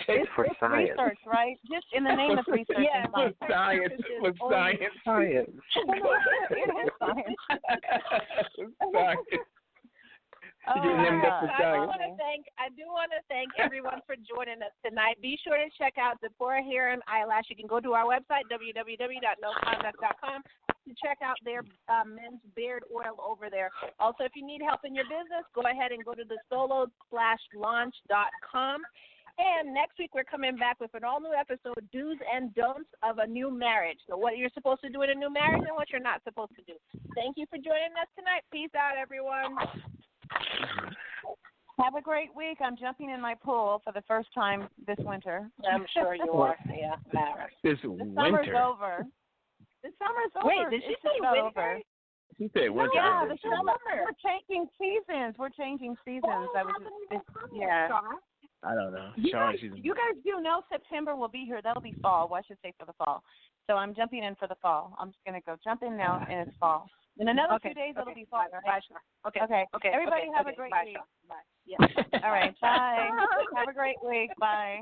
It's for science. Research, right? Just in the name of research. Yeah, for science. For science. It is science. I do want to thank everyone for joining us tonight. Be sure to check out Sephora Hair and Eyelash. You can go to our website, www.noconduct.com, to check out their men's beard oil over there. Also, if you need help in your business, go ahead and go to the solo/launch.com. And next week, we're coming back with an all-new episode, Do's and Don'ts of a New Marriage. So what you're supposed to do in a new marriage and what you're not supposed to do. Thank you for joining us tonight. Peace out, everyone. Have a great week. I'm jumping in my pool for the first time this winter. I'm sure you are. Yeah. This summer's over. The summer's over. Wait, did she say winter? Over. She said winter. Yeah, the summer. We're changing seasons. I don't know. You guys do know September will be here. That'll be fall. Well, I should say for the fall. So I'm jumping in for the fall. I'm just going to go jump in now, and it's fall. In another few days, it'll be fall. Bye. Okay. Everybody have a great week. Bye. Yeah. All right. Bye. Have a great week. Bye.